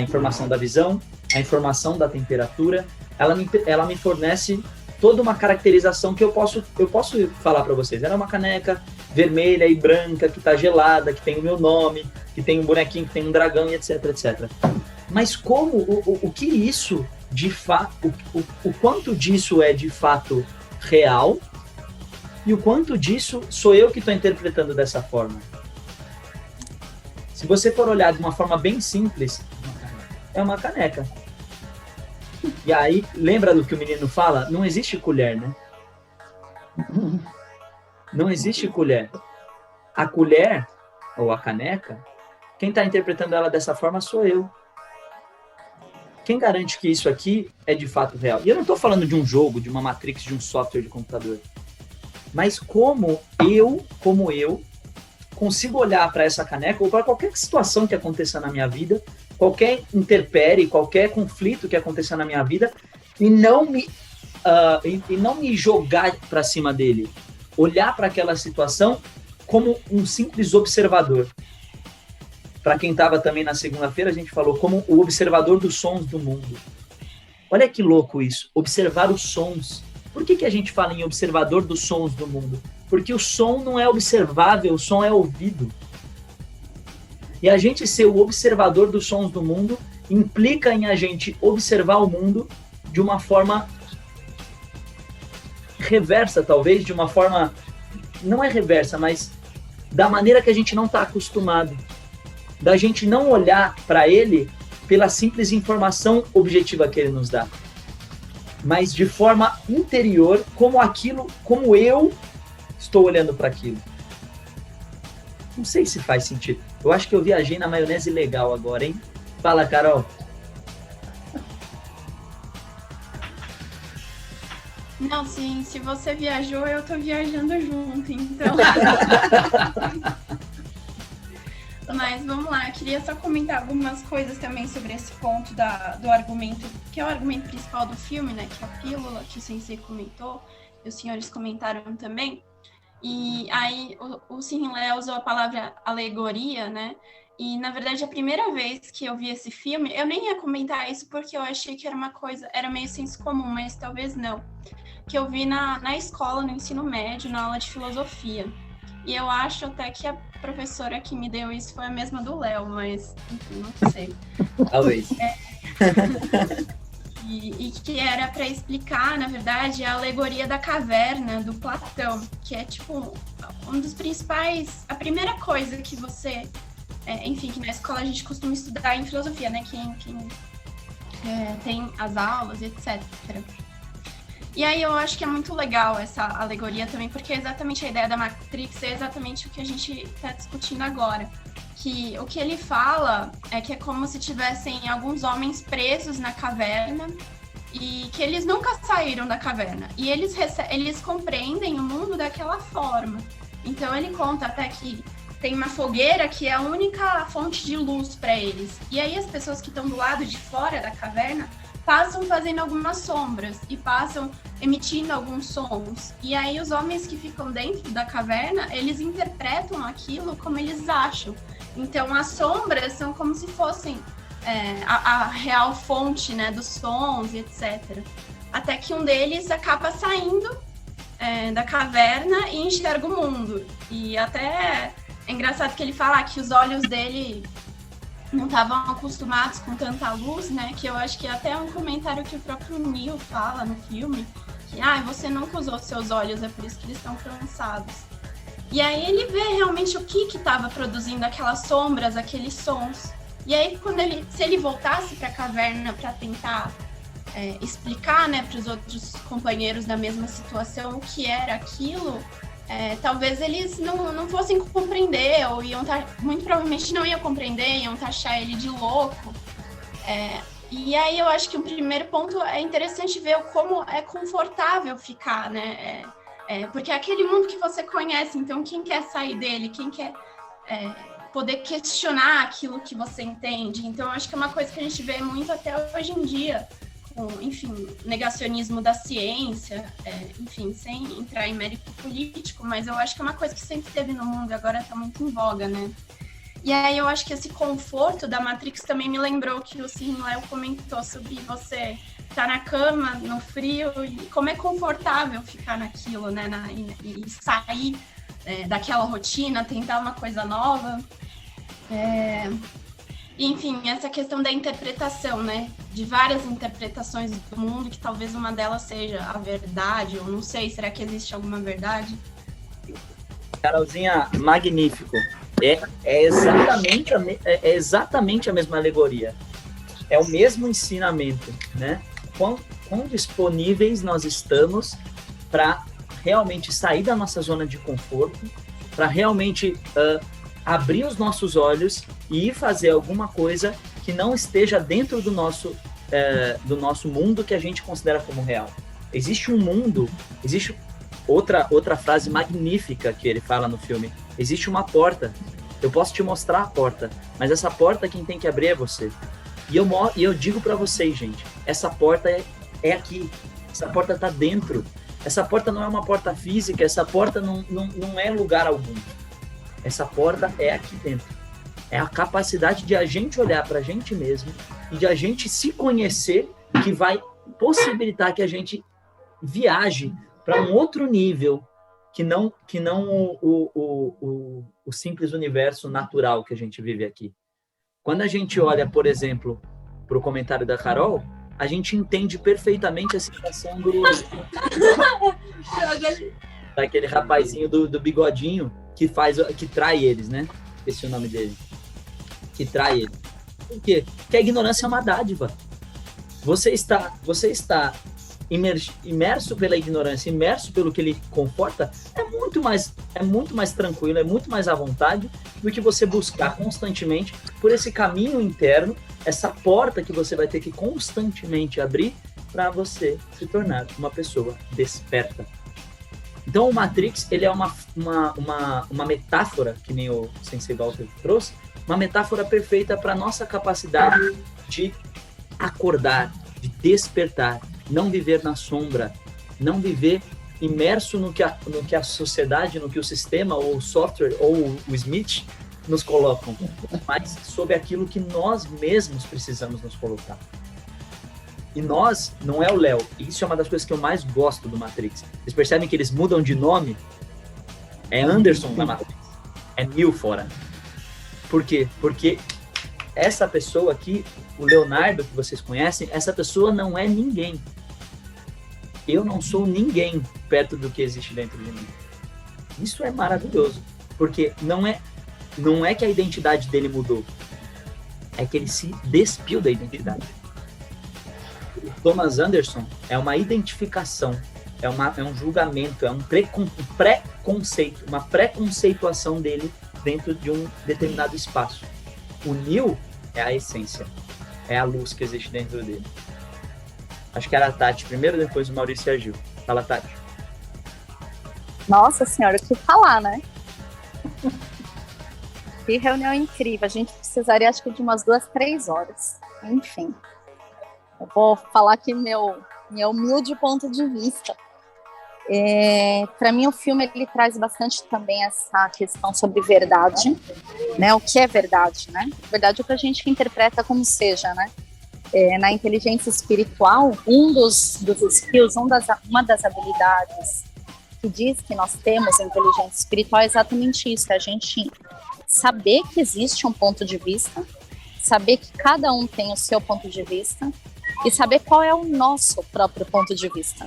informação da visão, a informação da temperatura, ela me fornece toda uma caracterização que eu posso falar para vocês. Ela é uma caneca vermelha e branca, que está gelada, que tem o meu nome, que tem um bonequinho, que tem um dragão, e etc, etc. Mas como, o que isso, de fato, o quanto disso é de fato real e o quanto disso sou eu que estou interpretando dessa forma? Se você for olhar de uma forma bem simples, é uma caneca. E aí, lembra do que o menino fala? Não existe colher, né? Não existe colher. A colher, ou a caneca, quem está interpretando ela dessa forma sou eu. Quem garante que isso aqui é de fato real? E eu não estou falando de um jogo, de uma Matrix, de um software de computador. Mas como eu consigo olhar para essa caneca, ou para qualquer situação que aconteça na minha vida, qualquer intempérie, qualquer conflito que aconteça na minha vida, e não me e não me jogar para cima dele. Olhar para aquela situação como um simples observador. Para quem estava também na segunda-feira, a gente falou como o observador dos sons do mundo. Olha que louco isso, observar os sons. Por que a gente fala em observador dos sons do mundo? Porque o som não é observável, o som é ouvido. E a gente ser o observador dos sons do mundo implica em a gente observar o mundo de uma forma reversa, talvez, de uma forma... Não é reversa, mas da maneira que a gente não está acostumado. Da gente não olhar para ele pela simples informação objetiva que ele nos dá, mas de forma interior, como eu estou olhando para aquilo. Não sei se faz sentido. Eu acho que eu viajei na maionese legal agora, hein? Fala, Carol. Não, sim, se você viajou, eu tô viajando junto, então... Mas vamos lá, eu queria só comentar algumas coisas também sobre esse ponto do argumento, que é o argumento principal do filme, né? Que é a pílula, que o Sensei comentou, e os senhores comentaram também. E aí o Cine usou a palavra alegoria, né? E, na verdade, a primeira vez que eu vi esse filme, eu nem ia comentar isso porque eu achei que era uma coisa, era meio senso comum, mas talvez não. Que eu vi na escola, no ensino médio, na aula de filosofia. E eu acho até que a professora que me deu isso foi a mesma do Léo, mas, enfim, não sei. Talvez. E que era para explicar, na verdade, a alegoria da caverna do Platão, que é, tipo, um dos principais... A primeira coisa que você... enfim, que na escola a gente costuma estudar em filosofia, né? Quem tem as aulas, etc. E aí eu acho que é muito legal essa alegoria também, porque é exatamente a ideia da Matrix, é exatamente o que a gente está discutindo agora. Que o que ele fala é que é como se tivessem alguns homens presos na caverna e que eles nunca saíram da caverna. E eles compreendem o mundo daquela forma. Então ele conta até que tem uma fogueira que é a única fonte de luz para eles. E aí as pessoas que estão do lado de fora da caverna passam fazendo algumas sombras e passam emitindo alguns sons. E aí os homens que ficam dentro da caverna, eles interpretam aquilo como eles acham. Então as sombras são como se fossem a real fonte, né, dos sons e etc. Até que um deles acaba saindo da caverna e enxerga o mundo. E até é engraçado que ele fala que os olhos dele não estavam acostumados com tanta luz, né? Que eu acho que é até um comentário que o próprio Neo fala no filme, que você nunca usou seus olhos, é por isso que eles estão cansados. E aí ele vê realmente o que estava produzindo aquelas sombras, aqueles sons. E aí se ele voltasse para a caverna para tentar explicar, né, para os outros companheiros da mesma situação o que era aquilo, talvez eles não fossem compreender, ou muito provavelmente não iam compreender, iam taxar ele de louco. E aí eu acho que o primeiro ponto é interessante ver como é confortável ficar, né? Porque é aquele mundo que você conhece, então quem quer sair dele, quem quer poder questionar aquilo que você entende. Então eu acho que é uma coisa que a gente vê muito até hoje em dia, enfim, negacionismo da ciência, enfim, sem entrar em mérito político, mas eu acho que é uma coisa que sempre teve no mundo e agora está muito em voga, né? E aí eu acho que esse conforto da Matrix também me lembrou que o Cine Léo comentou sobre você estar na cama, no frio, e como é confortável ficar naquilo, né? E sair daquela rotina, tentar uma coisa nova. Enfim, essa questão da interpretação, né? De várias interpretações do mundo, que talvez uma delas seja a verdade, ou não sei, será que existe alguma verdade? Carolzinha, magnífico. É exatamente a mesma alegoria. É o mesmo ensinamento, né? Quão disponíveis nós estamos para realmente sair da nossa zona de conforto, para realmente abrir os nossos olhos e ir fazer alguma coisa que não esteja dentro do nosso mundo que a gente considera como real. Existe um mundo, existe outra frase magnífica que ele fala no filme. Existe uma porta. Eu posso te mostrar a porta, mas essa porta quem tem que abrir é você. E eu digo para vocês, gente, essa porta é aqui. Essa porta está dentro. Essa porta não é uma porta física, essa porta não é lugar algum. Essa porta é aqui dentro. É a capacidade de a gente olhar para a gente mesmo e de a gente se conhecer que vai possibilitar que a gente viaje para um outro nível que não o simples universo natural que a gente vive aqui. Quando a gente olha, por exemplo, para o comentário da Carol, a gente entende perfeitamente a situação daquele rapazinho do bigodinho que trai eles, né? Esse é o nome dele. Que trai ele. Por quê? Porque a ignorância é uma dádiva. Você está imerso pela ignorância, imerso pelo que ele conforta, é muito mais tranquilo, é muito mais à vontade do que você buscar constantemente por esse caminho interno, essa porta que você vai ter que constantemente abrir para você se tornar uma pessoa desperta. Então o Matrix, ele é uma metáfora, que nem o Sensei Walter trouxe, uma metáfora perfeita para a nossa capacidade de acordar, de despertar, não viver na sombra, não viver imerso no que a sociedade, no que o sistema, ou o software, ou o Smith nos colocam, mas sobre aquilo que nós mesmos precisamos nos colocar. E nós, não é o Léo, e isso é uma das coisas que eu mais gosto do Matrix. Vocês percebem que eles mudam de nome? É Anderson na Matrix, é Neo fora. Por quê? Porque essa pessoa aqui, o Leonardo que vocês conhecem, essa pessoa não é ninguém. Eu não sou ninguém perto do que existe dentro de mim. Isso é maravilhoso, porque não é que a identidade dele mudou, é que ele se despiu da identidade. O Thomas Anderson é uma identificação, é um julgamento, é um preconceito, uma preconceituação dele dentro de um determinado espaço. O Neo é a essência, é a luz que existe dentro dele. Acho que era a Tati primeiro, depois o Maurício e a Gil. Fala, Tati. Nossa senhora, o que falar, né? Que reunião incrível. A gente precisaria, acho que, de umas 2, 3 horas. Enfim. Eu vou falar aqui meu humilde ponto de vista. Para mim, o filme ele traz bastante também essa questão sobre verdade, né? O que é verdade, né? Verdade é o que a gente interpreta como seja, né? Na inteligência espiritual, um dos skills, uma das habilidades que diz que nós temos inteligência espiritual é exatamente isso, é a gente saber que existe um ponto de vista, saber que cada um tem o seu ponto de vista e saber qual é o nosso próprio ponto de vista,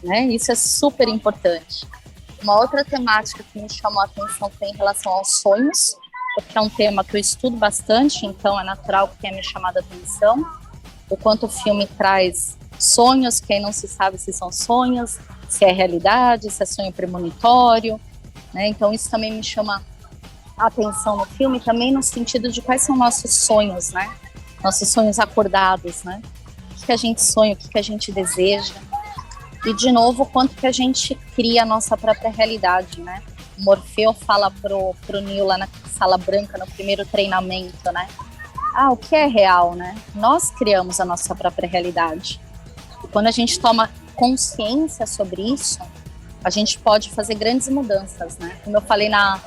né? Isso é super importante. Uma outra temática que me chamou a atenção foi em relação aos sonhos, porque é um tema que eu estudo bastante, então é natural que tenha me chamado a atenção. O quanto o filme traz sonhos, que aí não se sabe se são sonhos, se é realidade, se é sonho premonitório, né? Então isso também me chama a atenção no filme, também no sentido de quais são nossos sonhos, né? Nossos sonhos acordados, né? O que a gente sonha, o que a gente deseja. E, de novo, o quanto que a gente cria a nossa própria realidade, né? O Morfeu fala pro Neo lá na sala branca, no primeiro treinamento, né? O que é real, né? Nós criamos a nossa própria realidade. E quando a gente toma consciência sobre isso, a gente pode fazer grandes mudanças, né? Como eu falei na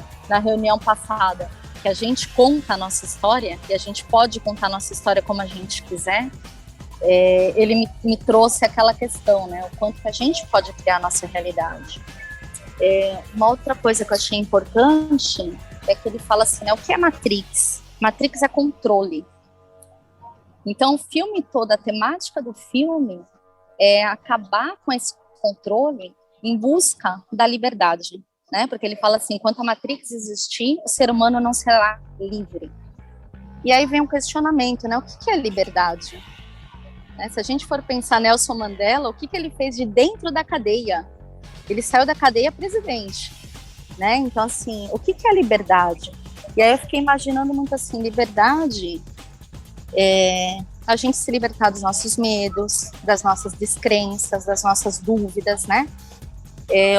reunião passada, que a gente conta a nossa história, e a gente pode contar a nossa história como a gente quiser, ele me trouxe aquela questão, né? O quanto que a gente pode criar a nossa realidade. Uma outra coisa que eu achei importante é que ele fala assim, né? O que é Matrix? Matrix é controle. Então, o filme todo, a temática do filme é acabar com esse controle em busca da liberdade, né? Porque ele fala assim, enquanto a Matrix existir, o ser humano não será livre. E aí vem um questionamento, né? O que é liberdade? Né? Se a gente for pensar Nelson Mandela, o que ele fez de dentro da cadeia? Ele saiu da cadeia presidente, né? Então, assim, o que é liberdade? E aí eu fiquei imaginando muito assim, liberdade é a gente se libertar dos nossos medos, das nossas descrenças, das nossas dúvidas, né?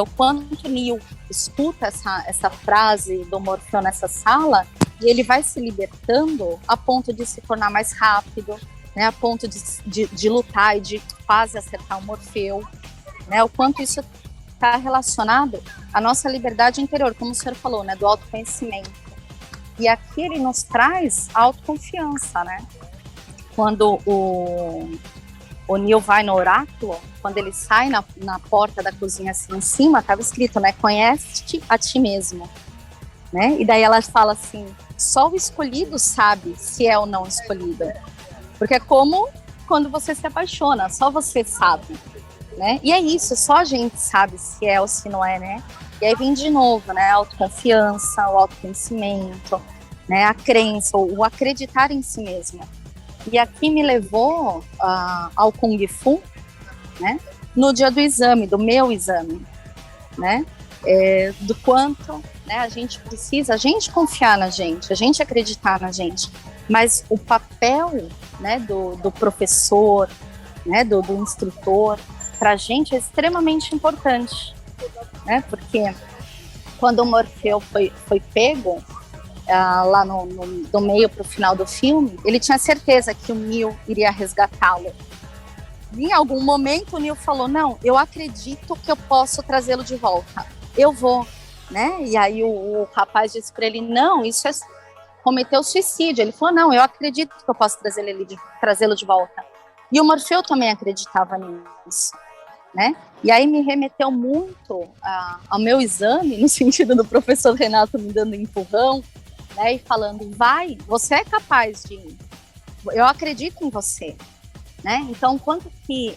O quanto o Neo escuta essa frase do Morfeu nessa sala, e ele vai se libertando a ponto de se tornar mais rápido, né? A ponto de lutar e de quase acertar o Morfeu. né? O quanto isso está relacionado à nossa liberdade interior, como o senhor falou, né? Do autoconhecimento. E aqui ele nos traz autoconfiança, né? Quando o Neil vai no oráculo, quando ele sai na porta da cozinha assim em cima, estava escrito, né? Conhece-te a ti mesmo, né? E daí ela fala assim, só o escolhido sabe se é ou não escolhido. Porque é como quando você se apaixona, só você sabe, né? E é isso, só a gente sabe se é ou se não é, né? E aí vem de novo, né? A autoconfiança, o autoconhecimento, né? A crença, o acreditar em si mesmo. E aqui me levou ao Kung Fu, né? No dia do exame, do meu exame, né? Do quanto, né, a gente precisa, a gente confiar na gente, a gente acreditar na gente. Mas o papel, né, do professor, né, do instrutor, para a gente é extremamente importante, né? Porque quando o Morfeu foi pego, lá do meio para o final do filme, ele tinha certeza que o Neil iria resgatá-lo. Em algum momento o Neil falou, não, eu acredito que eu posso trazê-lo de volta, eu vou, né? E aí o rapaz disse para ele, não, isso é cometer suicídio. Ele falou, não, eu acredito que eu posso trazê-lo de volta. E o Morfeu também acreditava nisso, né? E aí me remeteu muito ao meu exame, no sentido do professor Renato me dando empurrão, né, e falando, vai, você é capaz de ir, eu acredito em você, né? Então, quanto que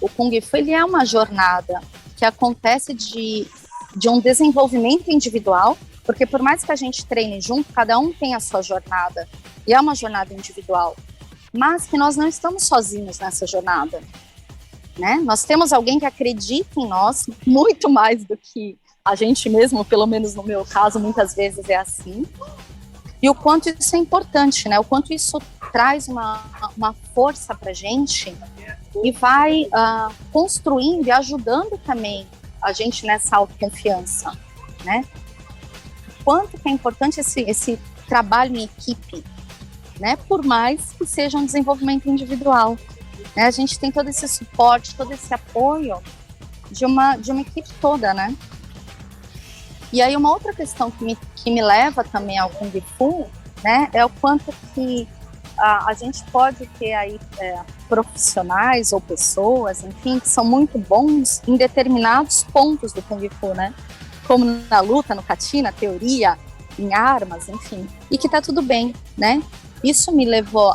o Kung Fu, ele é uma jornada que acontece de um desenvolvimento individual, porque por mais que a gente treine junto, cada um tem a sua jornada, e é uma jornada individual, mas que nós não estamos sozinhos nessa jornada, né? Nós temos alguém que acredita em nós muito mais do que a gente mesmo, pelo menos no meu caso, muitas vezes é assim. E o quanto isso é importante, né? O quanto isso traz uma força pra gente e vai construindo e ajudando também a gente nessa autoconfiança, né? O quanto que é importante esse trabalho em equipe, né? Por mais que seja um desenvolvimento individual, né? A gente tem todo esse suporte, todo esse apoio de uma equipe toda, né? E aí uma outra questão que me leva também ao Kung Fu, né, é o quanto que a gente pode ter aí profissionais ou pessoas, enfim, que são muito bons em determinados pontos do Kung Fu, né? Como na luta, no kati, na teoria, em armas, enfim. E que tá tudo bem, né? Isso me levou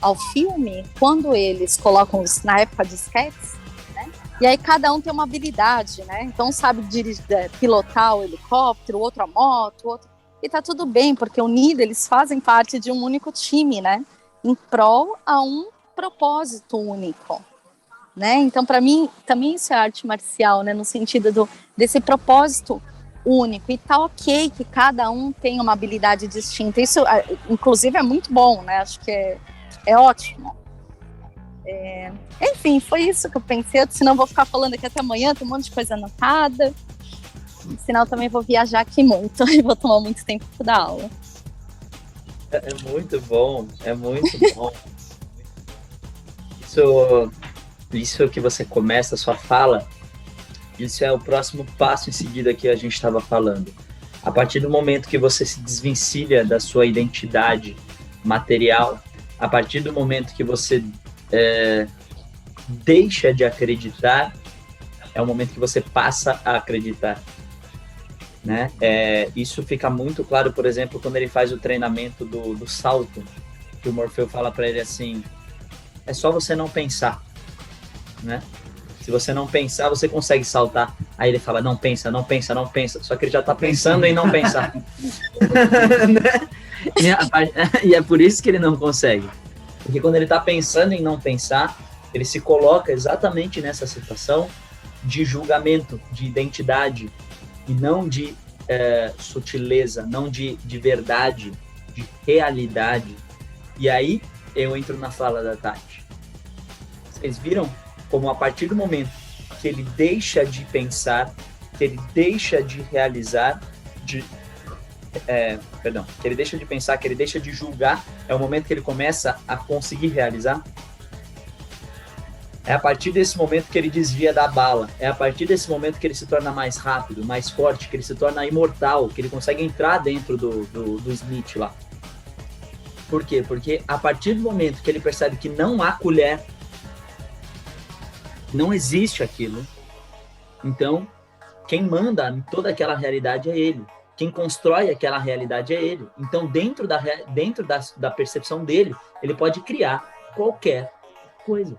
ao filme, quando eles colocam, na época de sketches, né? E aí cada um tem uma habilidade, né? Então sabe pilotar o helicóptero, o outro a moto, o outro... E tá tudo bem, porque unidos eles fazem parte de um único time, né? Em prol a um propósito único, né? Então para mim também isso é arte marcial, né? No sentido desse propósito único. E tá ok que cada um tem uma habilidade distinta. Isso, inclusive, é muito bom, né? Acho que é ótimo. Enfim, foi isso que eu pensei. Senão eu vou ficar falando aqui até amanhã, tem um monte de coisa anotada. Senão eu também vou viajar aqui muito e vou tomar muito tempo da aula. É muito bom, é muito bom. Isso que você começa a sua fala, isso é o próximo passo em seguida que a gente estava falando. A partir do momento que você se desvencilha da sua identidade material, a partir do momento que você deixa de acreditar, é o momento que você passa a acreditar, né? Isso fica muito claro, por exemplo, quando ele faz o treinamento do salto, que o Morfeu fala para ele assim, é só você não pensar, né? Se você não pensar, você consegue saltar. Aí ele fala, não pensa, não pensa, não pensa. Só que ele já tá pensando em não pensar. E é por isso que ele não consegue. Porque quando ele tá pensando em não pensar, ele se coloca exatamente nessa situação de julgamento, de identidade, e não de sutileza, não de verdade, de realidade. E aí eu entro na fala da Tati. Vocês viram como a partir do momento que ele deixa de pensar, que ele deixa de realizar, que ele deixa de pensar, que ele deixa de julgar, é o momento que ele começa a conseguir realizar? É a partir desse momento que ele desvia da bala. É a partir desse momento que ele se torna mais rápido, mais forte, que ele se torna imortal, que ele consegue entrar dentro do Smith lá. Por quê? Porque a partir do momento que ele percebe que não há colher, não existe aquilo, então quem manda em toda aquela realidade é ele. Quem constrói aquela realidade é ele. Então, dentro da percepção dele, ele pode criar qualquer coisa.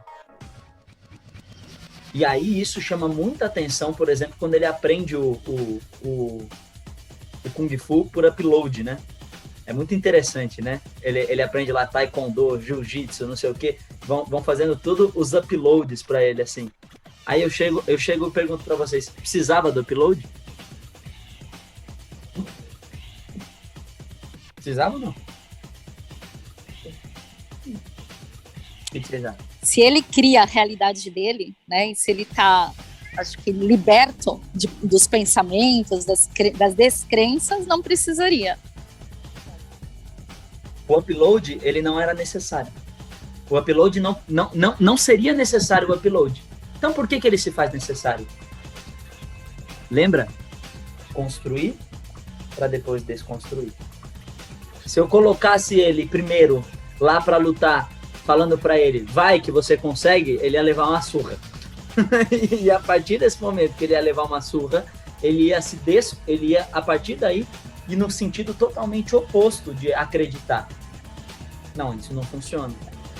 E aí isso chama muita atenção, por exemplo, quando ele aprende o Kung Fu por upload, né? É muito interessante, né? Ele aprende lá Taekwondo, Jiu-Jitsu, não sei o quê. Vão fazendo tudo os uploads para ele, assim. Aí eu chego e pergunto para vocês, precisava do upload? Precisava ou não? O que vocês acham? Se ele cria a realidade dele, né, e se ele está, acho que, liberto dos pensamentos, das descrenças, não precisaria. O upload, ele não era necessário. O upload não seria necessário o upload. Então, por que ele se faz necessário? Lembra? Construir para depois desconstruir. Se eu colocasse ele primeiro lá para lutar, falando para ele, vai que você consegue, ele ia levar uma surra. E a partir desse momento que ele ia levar uma surra, ele ia, a partir daí, ir no sentido totalmente oposto de acreditar. Não, isso não funciona.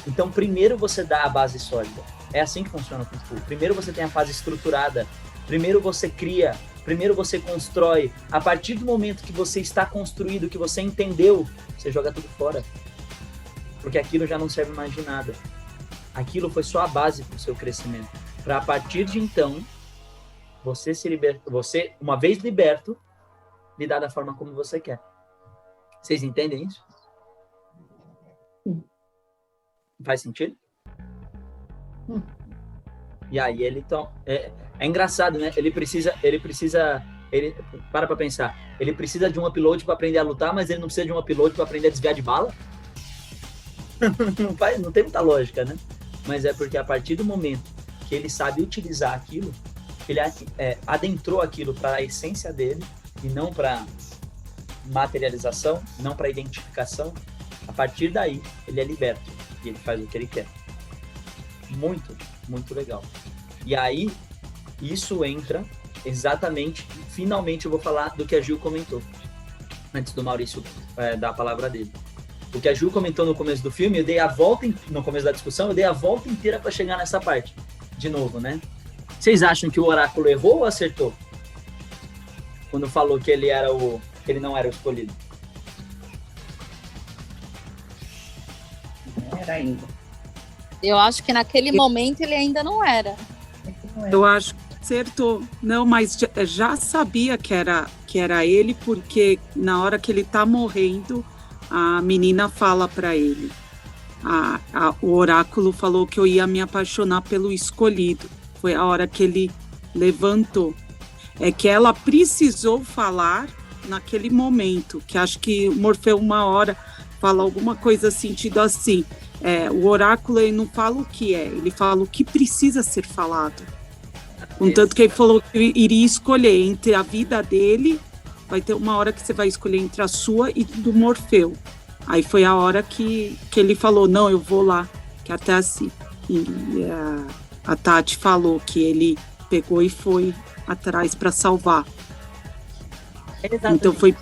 Então, primeiro você dá a base sólida. É assim que funciona o Kung Fu. Primeiro você tem a fase estruturada. Primeiro você cria. Primeiro você constrói. A partir do momento que você está construído, que você entendeu, você joga tudo fora. Porque aquilo já não serve mais de nada. Aquilo foi só a base para o seu crescimento. Para a partir de então, você se liberta. Você, uma vez liberto, lidar da forma como você quer. Vocês entendem isso? Faz sentido? E aí ele é engraçado, né? Ele para pensar. Ele precisa de um upload para aprender a lutar, mas ele não precisa de um upload para aprender a desviar de bala? Não tem muita lógica, né? Mas é porque a partir do momento que ele sabe utilizar aquilo, ele adentrou aquilo para a essência dele e não para materialização, não para identificação. A partir daí, ele é liberto e ele faz o que ele quer. Muito, muito legal. E aí, isso entra exatamente, finalmente eu vou falar do que a Gil comentou, antes do Maurício dar a palavra dele. O que a Gil comentou no começo do filme, no começo da discussão, eu dei a volta inteira para chegar nessa parte. De novo, né? Vocês acham que o oráculo errou ou acertou? Quando falou que ele não era o escolhido. Não era ainda. Eu acho que naquele momento ele ainda não era. Eu acho que acertou. Não, mas já sabia que era ele, porque na hora que ele tá morrendo, a menina fala para ele. O oráculo falou que eu ia me apaixonar pelo escolhido. Foi a hora que ele levantou. É que ela precisou falar naquele momento, que acho que o Morfeu uma hora fala alguma coisa sentido assim. O oráculo ele não fala o que é, ele fala o que precisa ser falado. Contanto que ele falou que iria escolher entre a vida dele, vai ter uma hora que você vai escolher entre a sua e do Morfeu. Aí foi a hora que ele falou, não, eu vou lá, que até assim. E a Tati falou que ele pegou e foi atrás para salvar. Então foi...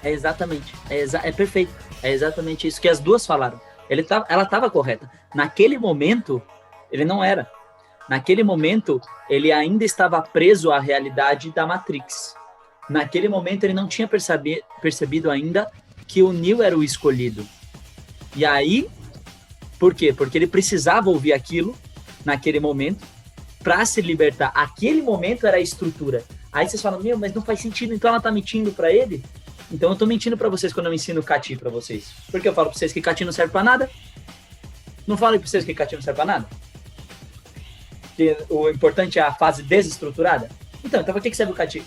Exatamente, é perfeito. É exatamente isso que as duas falaram. Ela estava correta. Naquele momento, ele não era. Naquele momento, ele ainda estava preso à realidade da Matrix. Naquele momento, ele não tinha percebido ainda que o Neo era o escolhido. E aí, por quê? Porque ele precisava ouvir aquilo naquele momento para se libertar. Aquele momento era a estrutura. Aí vocês falam, mas não faz sentido, então ela tá mentindo para ele? Então eu tô mentindo para vocês quando eu ensino Kati para vocês. Porque eu falo para vocês que Kati não serve para nada? Não falo para vocês que Kati não serve para nada? Que o importante é a fase desestruturada? Então para que serve o Kati?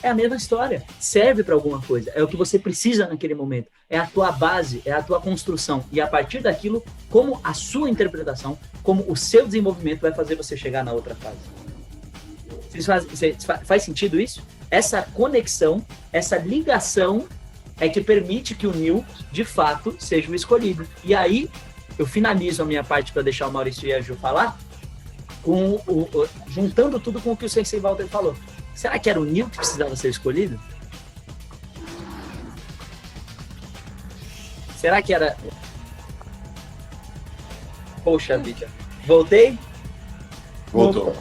É a mesma história, serve para alguma coisa, é o que você precisa naquele momento, é a tua base, é a tua construção, e a partir daquilo, como a sua interpretação, como o seu desenvolvimento vai fazer você chegar na outra fase. Faz sentido isso? Essa conexão, essa ligação é que permite que o Neil, de fato, seja o escolhido. E aí, eu finalizo a minha parte para deixar o Maurício e a Ju falar, juntando tudo com o que o Sensei Walter falou. Será que era o Neil que precisava ser escolhido? Será que era... Poxa vida. Voltei? Voltou.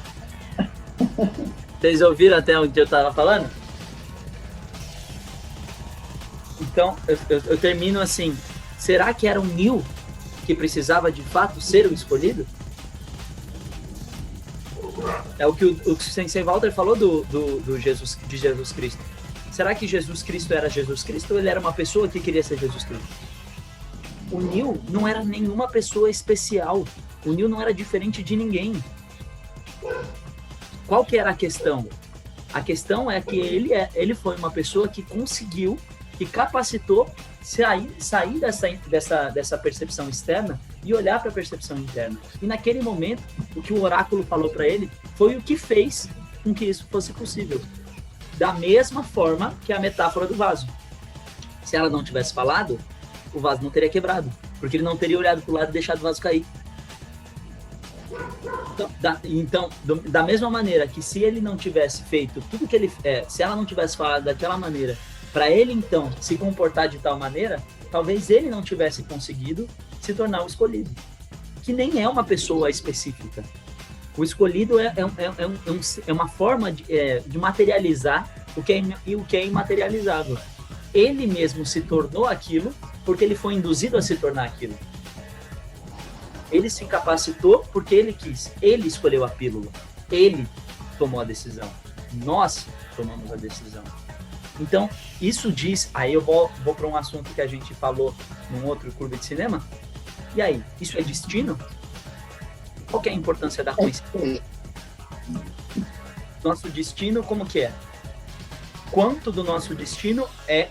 Vocês ouviram até onde eu estava falando? Então, eu termino assim. Será que era o Neil que precisava de fato ser o escolhido? É o que o Sensei Walter falou de Jesus Cristo. Será que Jesus Cristo era Jesus Cristo ou ele era uma pessoa que queria ser Jesus Cristo? O Neil não era nenhuma pessoa especial. O Neil não era diferente de ninguém. Qual que era a questão? A questão é que ele foi uma pessoa que conseguiu, que capacitou sair dessa percepção externa e olhar para a percepção interna. E naquele momento, o que o oráculo falou para ele foi o que fez com que isso fosse possível. Da mesma forma que a metáfora do vaso. Se ela não tivesse falado, o vaso não teria quebrado, porque ele não teria olhado para o lado e deixado o vaso cair. Então, da mesma maneira que se ele não tivesse feito tudo que ele... se ela não tivesse falado daquela maneira, para ele, então, se comportar de tal maneira, talvez ele não tivesse conseguido se tornar o escolhido. Que nem é uma pessoa específica. O escolhido é uma forma de materializar o que é imaterializável. Ele mesmo se tornou aquilo porque ele foi induzido a se tornar aquilo. Ele se capacitou porque ele quis. Ele escolheu a pílula. Ele tomou a decisão. Nós tomamos a decisão. Então, isso diz... Aí eu vou para um assunto que a gente falou num outro clube de cinema. E aí, isso é destino? Qual que é a importância da coincidência? Nosso destino, como que é? Quanto do nosso destino é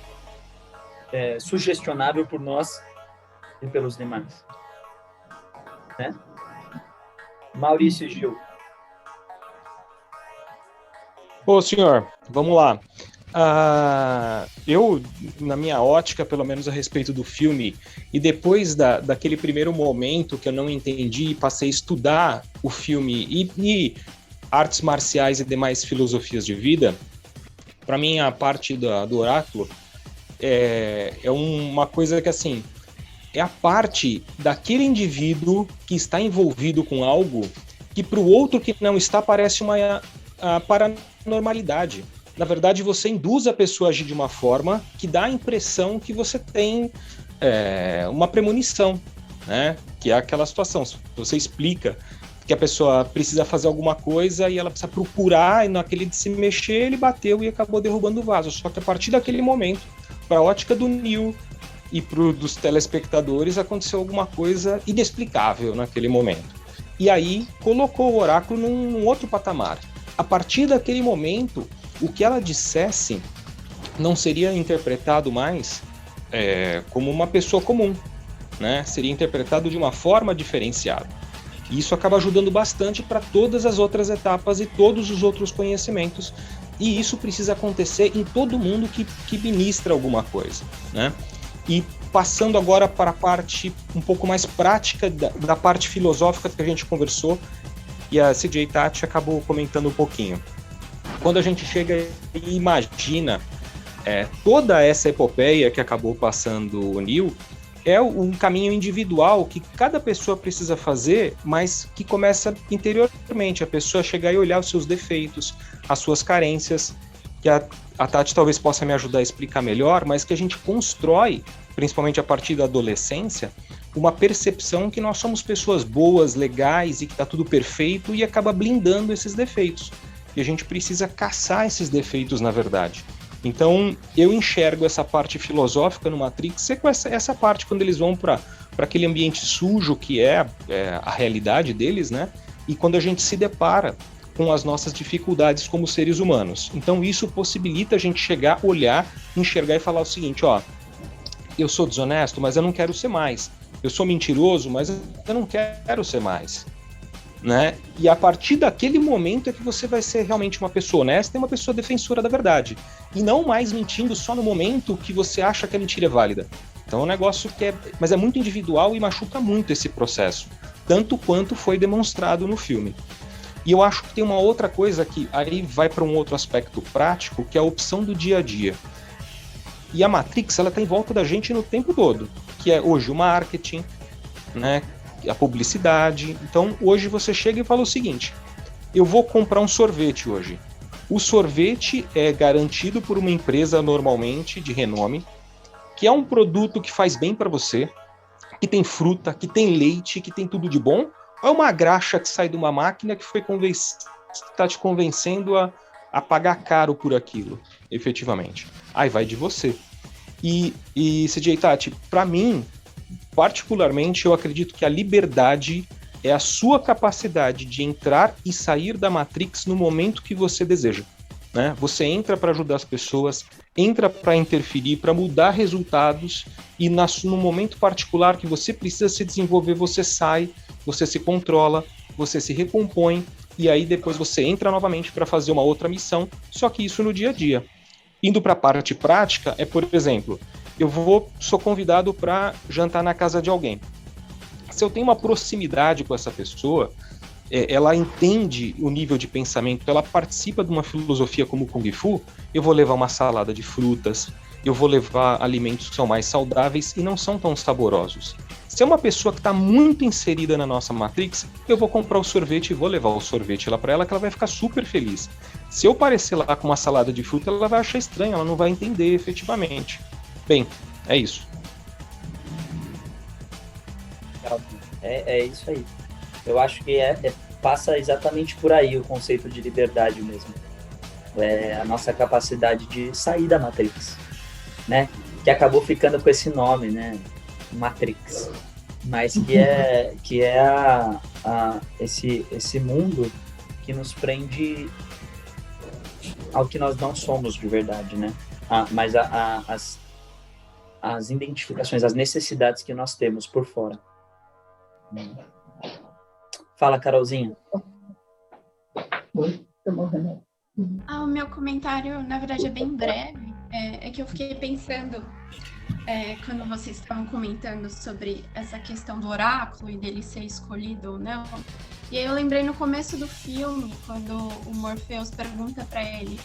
sugestionável por nós e pelos demais? Né? Maurício e Gil. Ô, senhor, vamos lá. Eu, na minha ótica, pelo menos a respeito do filme, e depois daquele primeiro momento que eu não entendi e passei a estudar o filme e artes marciais e demais filosofias de vida, para mim a parte do oráculo é uma coisa que, assim, é a parte daquele indivíduo que está envolvido com algo que para o outro que não está parece uma paranormalidade. Na verdade, você induz a pessoa a agir de uma forma que dá a impressão que você tem uma premonição, né? Que é aquela situação. Você explica que a pessoa precisa fazer alguma coisa e ela precisa procurar, e naquele de se mexer, ele bateu e acabou derrubando o vaso. Só que a partir daquele momento, para a ótica do Neil e dos telespectadores, aconteceu alguma coisa inexplicável naquele momento. E aí colocou o oráculo num outro patamar. A partir daquele momento, o que ela dissesse não seria interpretado mais como uma pessoa comum, né? Seria interpretado de uma forma diferenciada. E isso acaba ajudando bastante para todas as outras etapas e todos os outros conhecimentos. E isso precisa acontecer em todo mundo que ministra alguma coisa, né? E passando agora para a parte um pouco mais prática da parte filosófica que a gente conversou, e a CJ Tati acabou comentando um pouquinho. Quando a gente chega e imagina toda essa epopeia que acabou passando o Neil, é um caminho individual que cada pessoa precisa fazer, mas que começa interiormente, a pessoa chegar e olhar os seus defeitos, as suas carências, que a Tati talvez possa me ajudar a explicar melhor, mas que a gente constrói, principalmente a partir da adolescência, uma percepção que nós somos pessoas boas, legais e que está tudo perfeito, e acaba blindando esses defeitos. E a gente precisa caçar esses defeitos, na verdade. Então, eu enxergo essa parte filosófica no Matrix, com essa parte quando eles vão para aquele ambiente sujo que é a realidade deles, né? E quando a gente se depara com as nossas dificuldades como seres humanos. Então isso possibilita a gente chegar, olhar, enxergar e falar o seguinte, ó, eu sou desonesto, mas eu não quero ser mais. Eu sou mentiroso, mas eu não quero ser mais. Né? E a partir daquele momento é que você vai ser realmente uma pessoa honesta e uma pessoa defensora da verdade. E não mais mentindo só no momento que você acha que a mentira é válida. Então é um negócio que mas é muito individual e machuca muito esse processo. Tanto quanto foi demonstrado no filme. E eu acho que tem uma outra coisa que aí vai para um outro aspecto prático, que é a opção do dia a dia. E a Matrix, ela está em volta da gente no tempo todo, que é hoje o marketing, né, a publicidade. Então, hoje você chega e fala o seguinte, eu vou comprar um sorvete hoje. O sorvete é garantido por uma empresa normalmente de renome, que é um produto que faz bem para você, que tem fruta, que tem leite, que tem tudo de bom, ou é uma graxa que sai de uma máquina que está te convencendo a pagar caro por aquilo, efetivamente. Aí vai de você. E CJ Tati, para mim, particularmente, eu acredito que a liberdade é a sua capacidade de entrar e sair da Matrix no momento que você deseja. Né? Você entra para ajudar as pessoas, entra para interferir, para mudar resultados, e no momento particular que você precisa se desenvolver, você sai, você se controla, você se recompõe, e aí depois você entra novamente para fazer uma outra missão, só que isso no dia a dia. Indo para a parte prática, é, por exemplo, sou convidado para jantar na casa de alguém. Se eu tenho uma proximidade com essa pessoa, ela entende o nível de pensamento, ela participa de uma filosofia como o Kung Fu, eu vou levar uma salada de frutas, eu vou levar alimentos que são mais saudáveis e não são tão saborosos. Se é uma pessoa que está muito inserida na nossa Matrix, eu vou comprar o sorvete e vou levar o sorvete lá para ela, que ela vai ficar super feliz. Se eu aparecer lá com uma salada de fruta, ela vai achar estranho, ela não vai entender efetivamente. Bem, é isso. É isso aí. Eu acho que passa exatamente por aí o conceito de liberdade mesmo. É a nossa capacidade de sair da Matrix, né? Que acabou ficando com esse nome, né? Matrix. Mas que é esse mundo que nos prende ao que nós não somos de verdade, né? Mas as identificações, as necessidades que nós temos por fora. Fala, Carolzinha. O meu comentário, na verdade, é bem breve. É que eu fiquei pensando, quando vocês estavam comentando sobre essa questão do oráculo e dele ser escolhido ou não. E aí eu lembrei no começo do filme, quando o Morpheus pergunta para ele,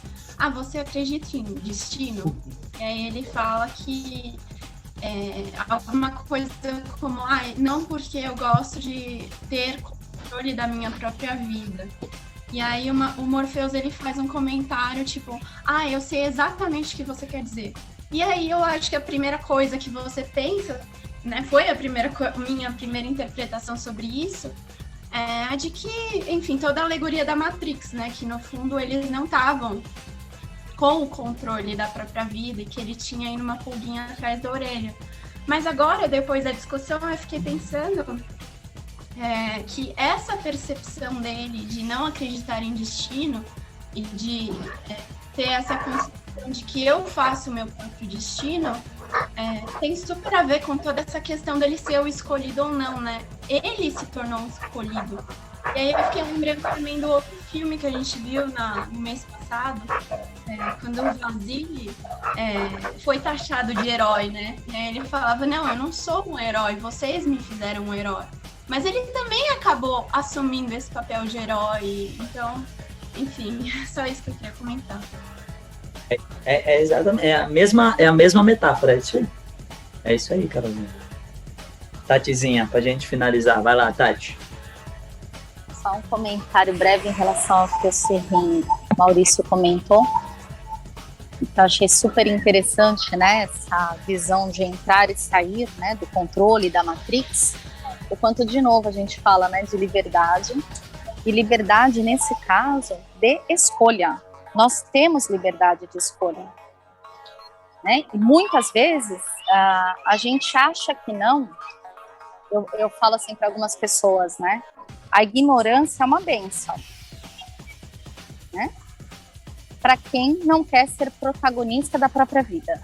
você acredita em destino? E aí ele fala que alguma coisa como, não porque eu gosto de ter controle da minha própria vida. E aí o Morpheus, ele faz um comentário tipo, eu sei exatamente o que você quer dizer. E aí eu acho que a primeira coisa que você pensa, né, foi minha primeira interpretação sobre isso, é a de que, enfim, toda a alegoria da Matrix, né, que no fundo eles não estavam com o controle da própria vida e que ele tinha aí uma pulguinha atrás da orelha. Mas agora, depois da discussão, eu fiquei pensando que essa percepção dele de não acreditar em destino e de ter essa concepção de que eu faço o meu próprio destino tem super a ver com toda essa questão dele ser o escolhido ou não, né? Ele se tornou um escolhido. E aí eu fiquei lembrando também do outro filme que a gente viu no mês passado, quando o Vasily foi taxado de herói, né? E aí ele falava, não, eu não sou um herói, vocês me fizeram um herói. Mas ele também acabou assumindo esse papel de herói, então, enfim, é só isso que eu queria comentar. Exatamente, é a mesma metáfora, é isso aí. É isso aí, Carolzinha. Tatizinha, pra gente finalizar, vai lá, Tati. Só um comentário breve em relação ao que o Maurício comentou. Então, achei super interessante, né, essa visão de entrar e sair, né, do controle da Matrix. O quanto, de novo, a gente fala, né, de liberdade. E liberdade, nesse caso, de escolha. Nós temos liberdade de escolha. Né? E muitas vezes a gente acha que não. Eu falo assim para algumas pessoas, né? A ignorância é uma bênção. né? Para quem não quer ser protagonista da própria vida,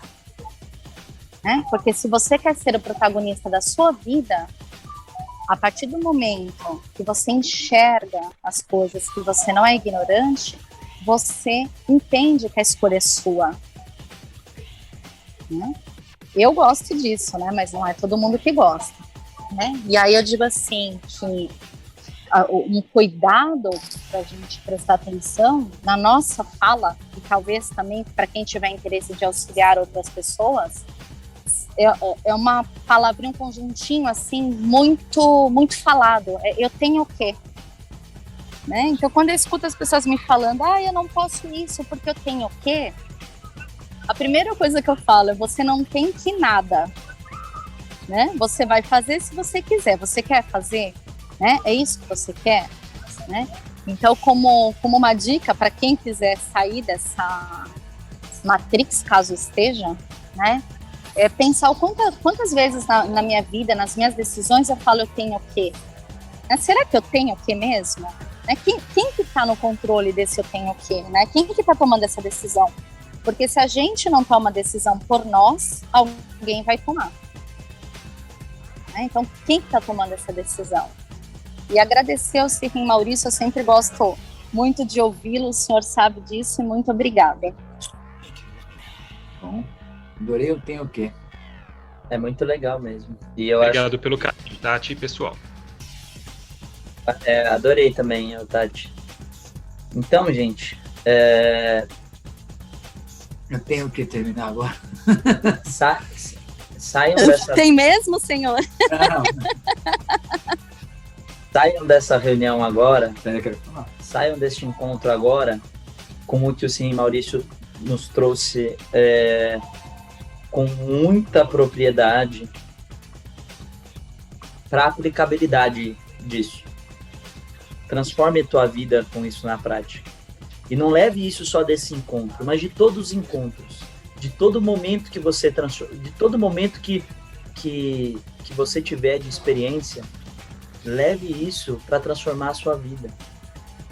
né? Porque se você quer ser o protagonista da sua vida, a partir do momento que você enxerga as coisas, que você não é ignorante, você entende que a escolha é sua, né? Eu gosto disso, né? Mas não é todo mundo que gosta, né? E aí eu digo assim, que um cuidado para a gente prestar atenção na nossa fala, e talvez também para quem tiver interesse de auxiliar outras pessoas, é uma palavrinha, um conjuntinho assim, muito falado. Eu tenho o quê? Né? Então, quando eu escuto as pessoas me falando, eu não posso isso porque eu tenho o quê? A primeira coisa que eu falo é: você não tem que nada, né? Você vai fazer se você quiser. Você quer fazer? Né? É isso que você quer? Né? Então, como uma dica para quem quiser sair dessa matrix, caso esteja, né? É pensar quantas vezes na minha vida, nas minhas decisões, eu falo: eu tenho o quê? Né? Será que eu tenho o quê mesmo? Né? Quem que está no controle desse eu tenho o quê? Né? Quem que está tomando essa decisão? Porque se a gente não toma decisão por nós, alguém vai tomar. Né? Então, quem que está tomando essa decisão? E agradecer ao Sirrim Maurício, eu sempre gosto muito de ouvi-lo, o senhor sabe disso, e muito obrigada. Bom, adorei o Tem o Quê. É muito legal mesmo. E eu Obrigado pelo carinho, Tati, pessoal. Adorei também, Tati. Então, gente, eu tenho que terminar agora. Saiam dessa... Tem mesmo, senhor? Saiam dessa reunião agora, saiam deste encontro agora, com o que o Sirrim Maurício nos trouxe com muita propriedade para a aplicabilidade disso. Transforme a tua vida com isso na prática. E não leve isso só desse encontro, mas de todos os encontros, de todo momento que você de todo momento que você tiver de experiência, leve isso para transformar a sua vida.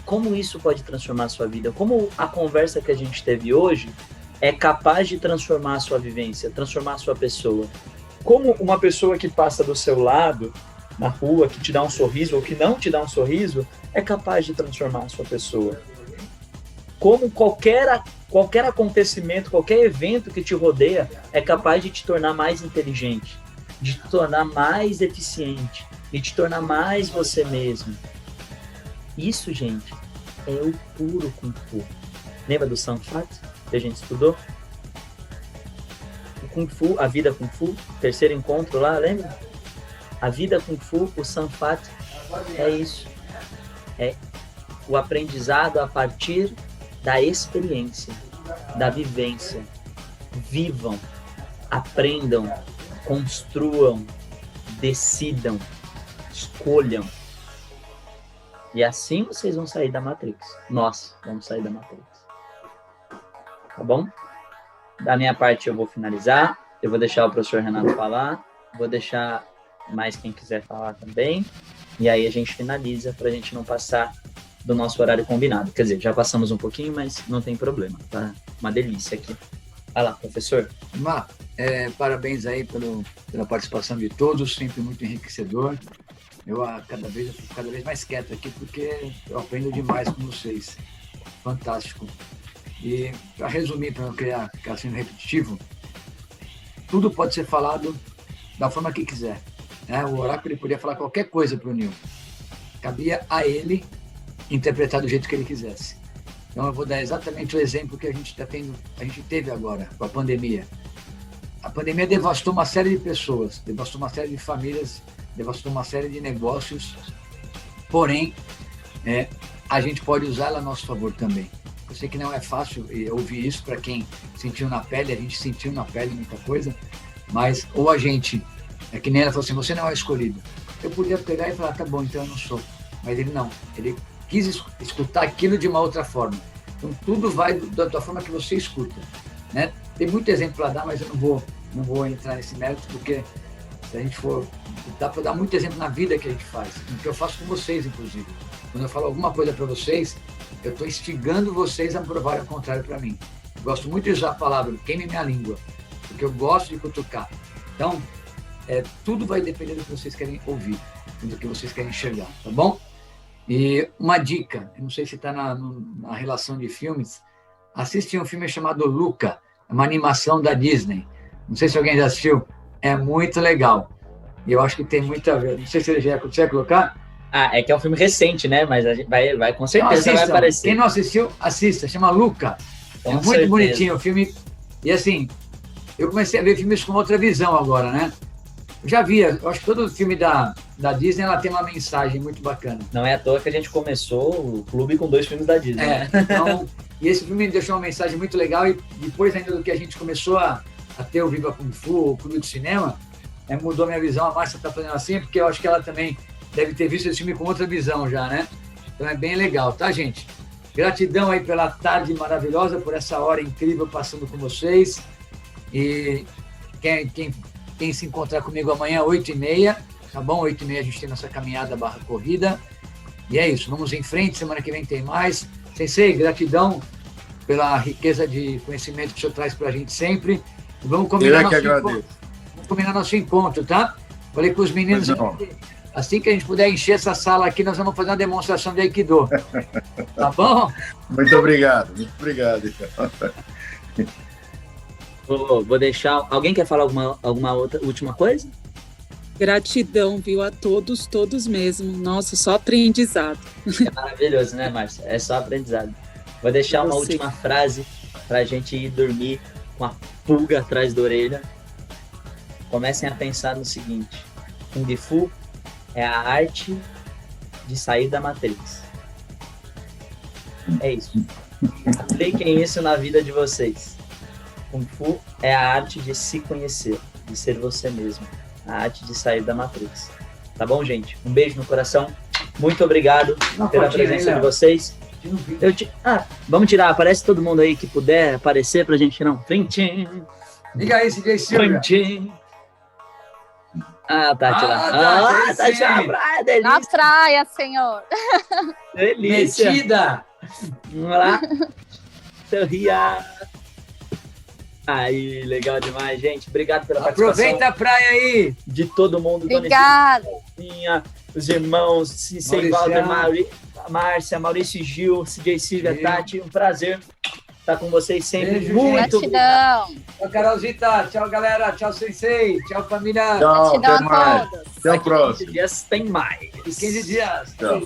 Como isso pode transformar a sua vida? Como a conversa que a gente teve hoje é capaz de transformar a sua vivência, transformar a sua pessoa? Como uma pessoa que passa do seu lado na rua, que te dá um sorriso ou que não te dá um sorriso, é capaz de transformar a sua pessoa? Como qualquer acontecimento, qualquer evento que te rodeia é capaz de te tornar mais inteligente, de te tornar mais eficiente, de te tornar mais você mesmo. Isso, gente, é o puro Kung Fu. Lembra do Sanfat que a gente estudou? O Kung Fu, a vida Kung Fu, terceiro encontro lá, lembra? A vida Kung Fu, o Sanfat, é isso. É o aprendizado a partir da experiência, da vivência. Vivam, aprendam, construam, decidam, escolham. E assim vocês vão sair da Matrix. Nós vamos sair da Matrix. Tá bom? Da minha parte eu vou finalizar. Eu vou deixar o professor Renato falar. Vou deixar mais quem quiser falar também. E aí a gente finaliza para a gente não passar do nosso horário combinado. Quer dizer, já passamos um pouquinho, mas não tem problema. Tá uma delícia aqui. Vai lá, professor. Parabéns aí pela participação de todos. Sempre muito enriquecedor. Eu fico cada vez mais quieto aqui porque eu aprendo demais com vocês. Fantástico. E para resumir, para não ficar sendo repetitivo, tudo pode ser falado da forma que quiser. Né? O oráculo podia falar qualquer coisa para o Neo. Cabia a ele interpretar do jeito que ele quisesse. Então eu vou dar exatamente o exemplo que a gente teve agora com a pandemia. A pandemia devastou uma série de pessoas, devastou uma série de famílias, devastou uma série de negócios, porém, a gente pode usá-la a nosso favor também. Eu sei que não é fácil ouvir isso para quem sentiu na pele, a gente sentiu na pele muita coisa, mas ou a gente, que nem ela falou assim, você não é escolhido. Eu podia pegar e falar, tá bom, então eu não sou. Mas ele não, ele quis escutar aquilo de uma outra forma. Então tudo vai da forma que você escuta, né? Tem muito exemplo para dar, mas eu não vou entrar nesse mérito, porque se a gente for, dá para dar muito exemplo na vida que a gente faz, no que eu faço com vocês, inclusive. Quando eu falo alguma coisa para vocês, eu estou instigando vocês a provar o contrário para mim. Eu gosto muito de usar a palavra queime minha língua, porque eu gosto de cutucar. Então, tudo vai depender do que vocês querem ouvir, do que vocês querem enxergar, tá bom? E uma dica, eu não sei se está na relação de filmes, assiste um filme chamado Luca, uma animação da Disney. Não sei se alguém já assistiu, é muito legal. E eu acho que tem muito a ver. Não sei se ele já consegue colocar. É que é um filme recente, né? Mas a gente vai com certeza vai aparecer. Quem não assistiu, assista. Chama Luca. Com muito certeza. Bonitinho o filme. E assim, eu comecei a ver filmes com outra visão agora, né? Eu já via, eu acho que todo filme da Disney ela tem uma mensagem muito bacana. Não é à toa que a gente começou o clube com 2 filmes da Disney. Então, e esse filme me deixou uma mensagem muito legal. E depois ainda do que a gente começou a ter o Viva Kung Fu, o Clube do Cinema, mudou minha visão. A Márcia está fazendo assim, porque eu acho que ela também deve ter visto esse filme com outra visão já, né? Então é bem legal, tá, gente? Gratidão aí pela tarde maravilhosa, por essa hora incrível passando com vocês. E quem se encontrar comigo amanhã, 8h30, tá bom? 8h30 a gente tem nossa caminhada / corrida. E é isso, vamos em frente, semana que vem tem mais. Sensei, gratidão pela riqueza de conhecimento que o senhor traz pra gente sempre. E vamos combinar nosso encontro, tá? Falei com os meninos, assim que a gente puder encher essa sala aqui, nós vamos fazer uma demonstração de Aikido. Tá bom? Muito obrigado. Vou deixar... Alguém quer falar alguma outra última coisa? Gratidão, viu, a todos mesmo. Nossa, só aprendizado. É maravilhoso, né, Márcia? É só aprendizado. Vou deixar uma última frase pra gente ir dormir com a pulga atrás da orelha. Comecem a pensar no seguinte: Kung Fu é a arte de sair da Matrix. É isso. Apliquem isso na vida de vocês. Kung Fu é a arte de se conhecer, de ser você mesmo. A arte de sair da Matrix. Tá bom, gente? Um beijo no coração. Muito obrigado pela presença de vocês. Vamos tirar. Aparece todo mundo aí que puder aparecer pra gente tirar um print. Liga aí, CJ Silvia. Tati lá. Tati na praia, delícia. Na praia, senhor. Delícia. Metida. Vamos lá. Sorria. Aí, legal demais, gente. Obrigado pela participação. Aproveita a praia aí. De todo mundo. Obrigada. Os irmãos, Sensei Walter, Márcia, Maurício Gil, CJ Silvia, Tati. Um prazer estar com vocês sempre. Beijo, muito gratidão. Tchau, Carolzita. Tchau, galera. Tchau, Sensei. Tchau, família. Tchau, Gratidão até mais. a todos. Até o próximo. 15 dias tem mais. 15 dias. Tchau.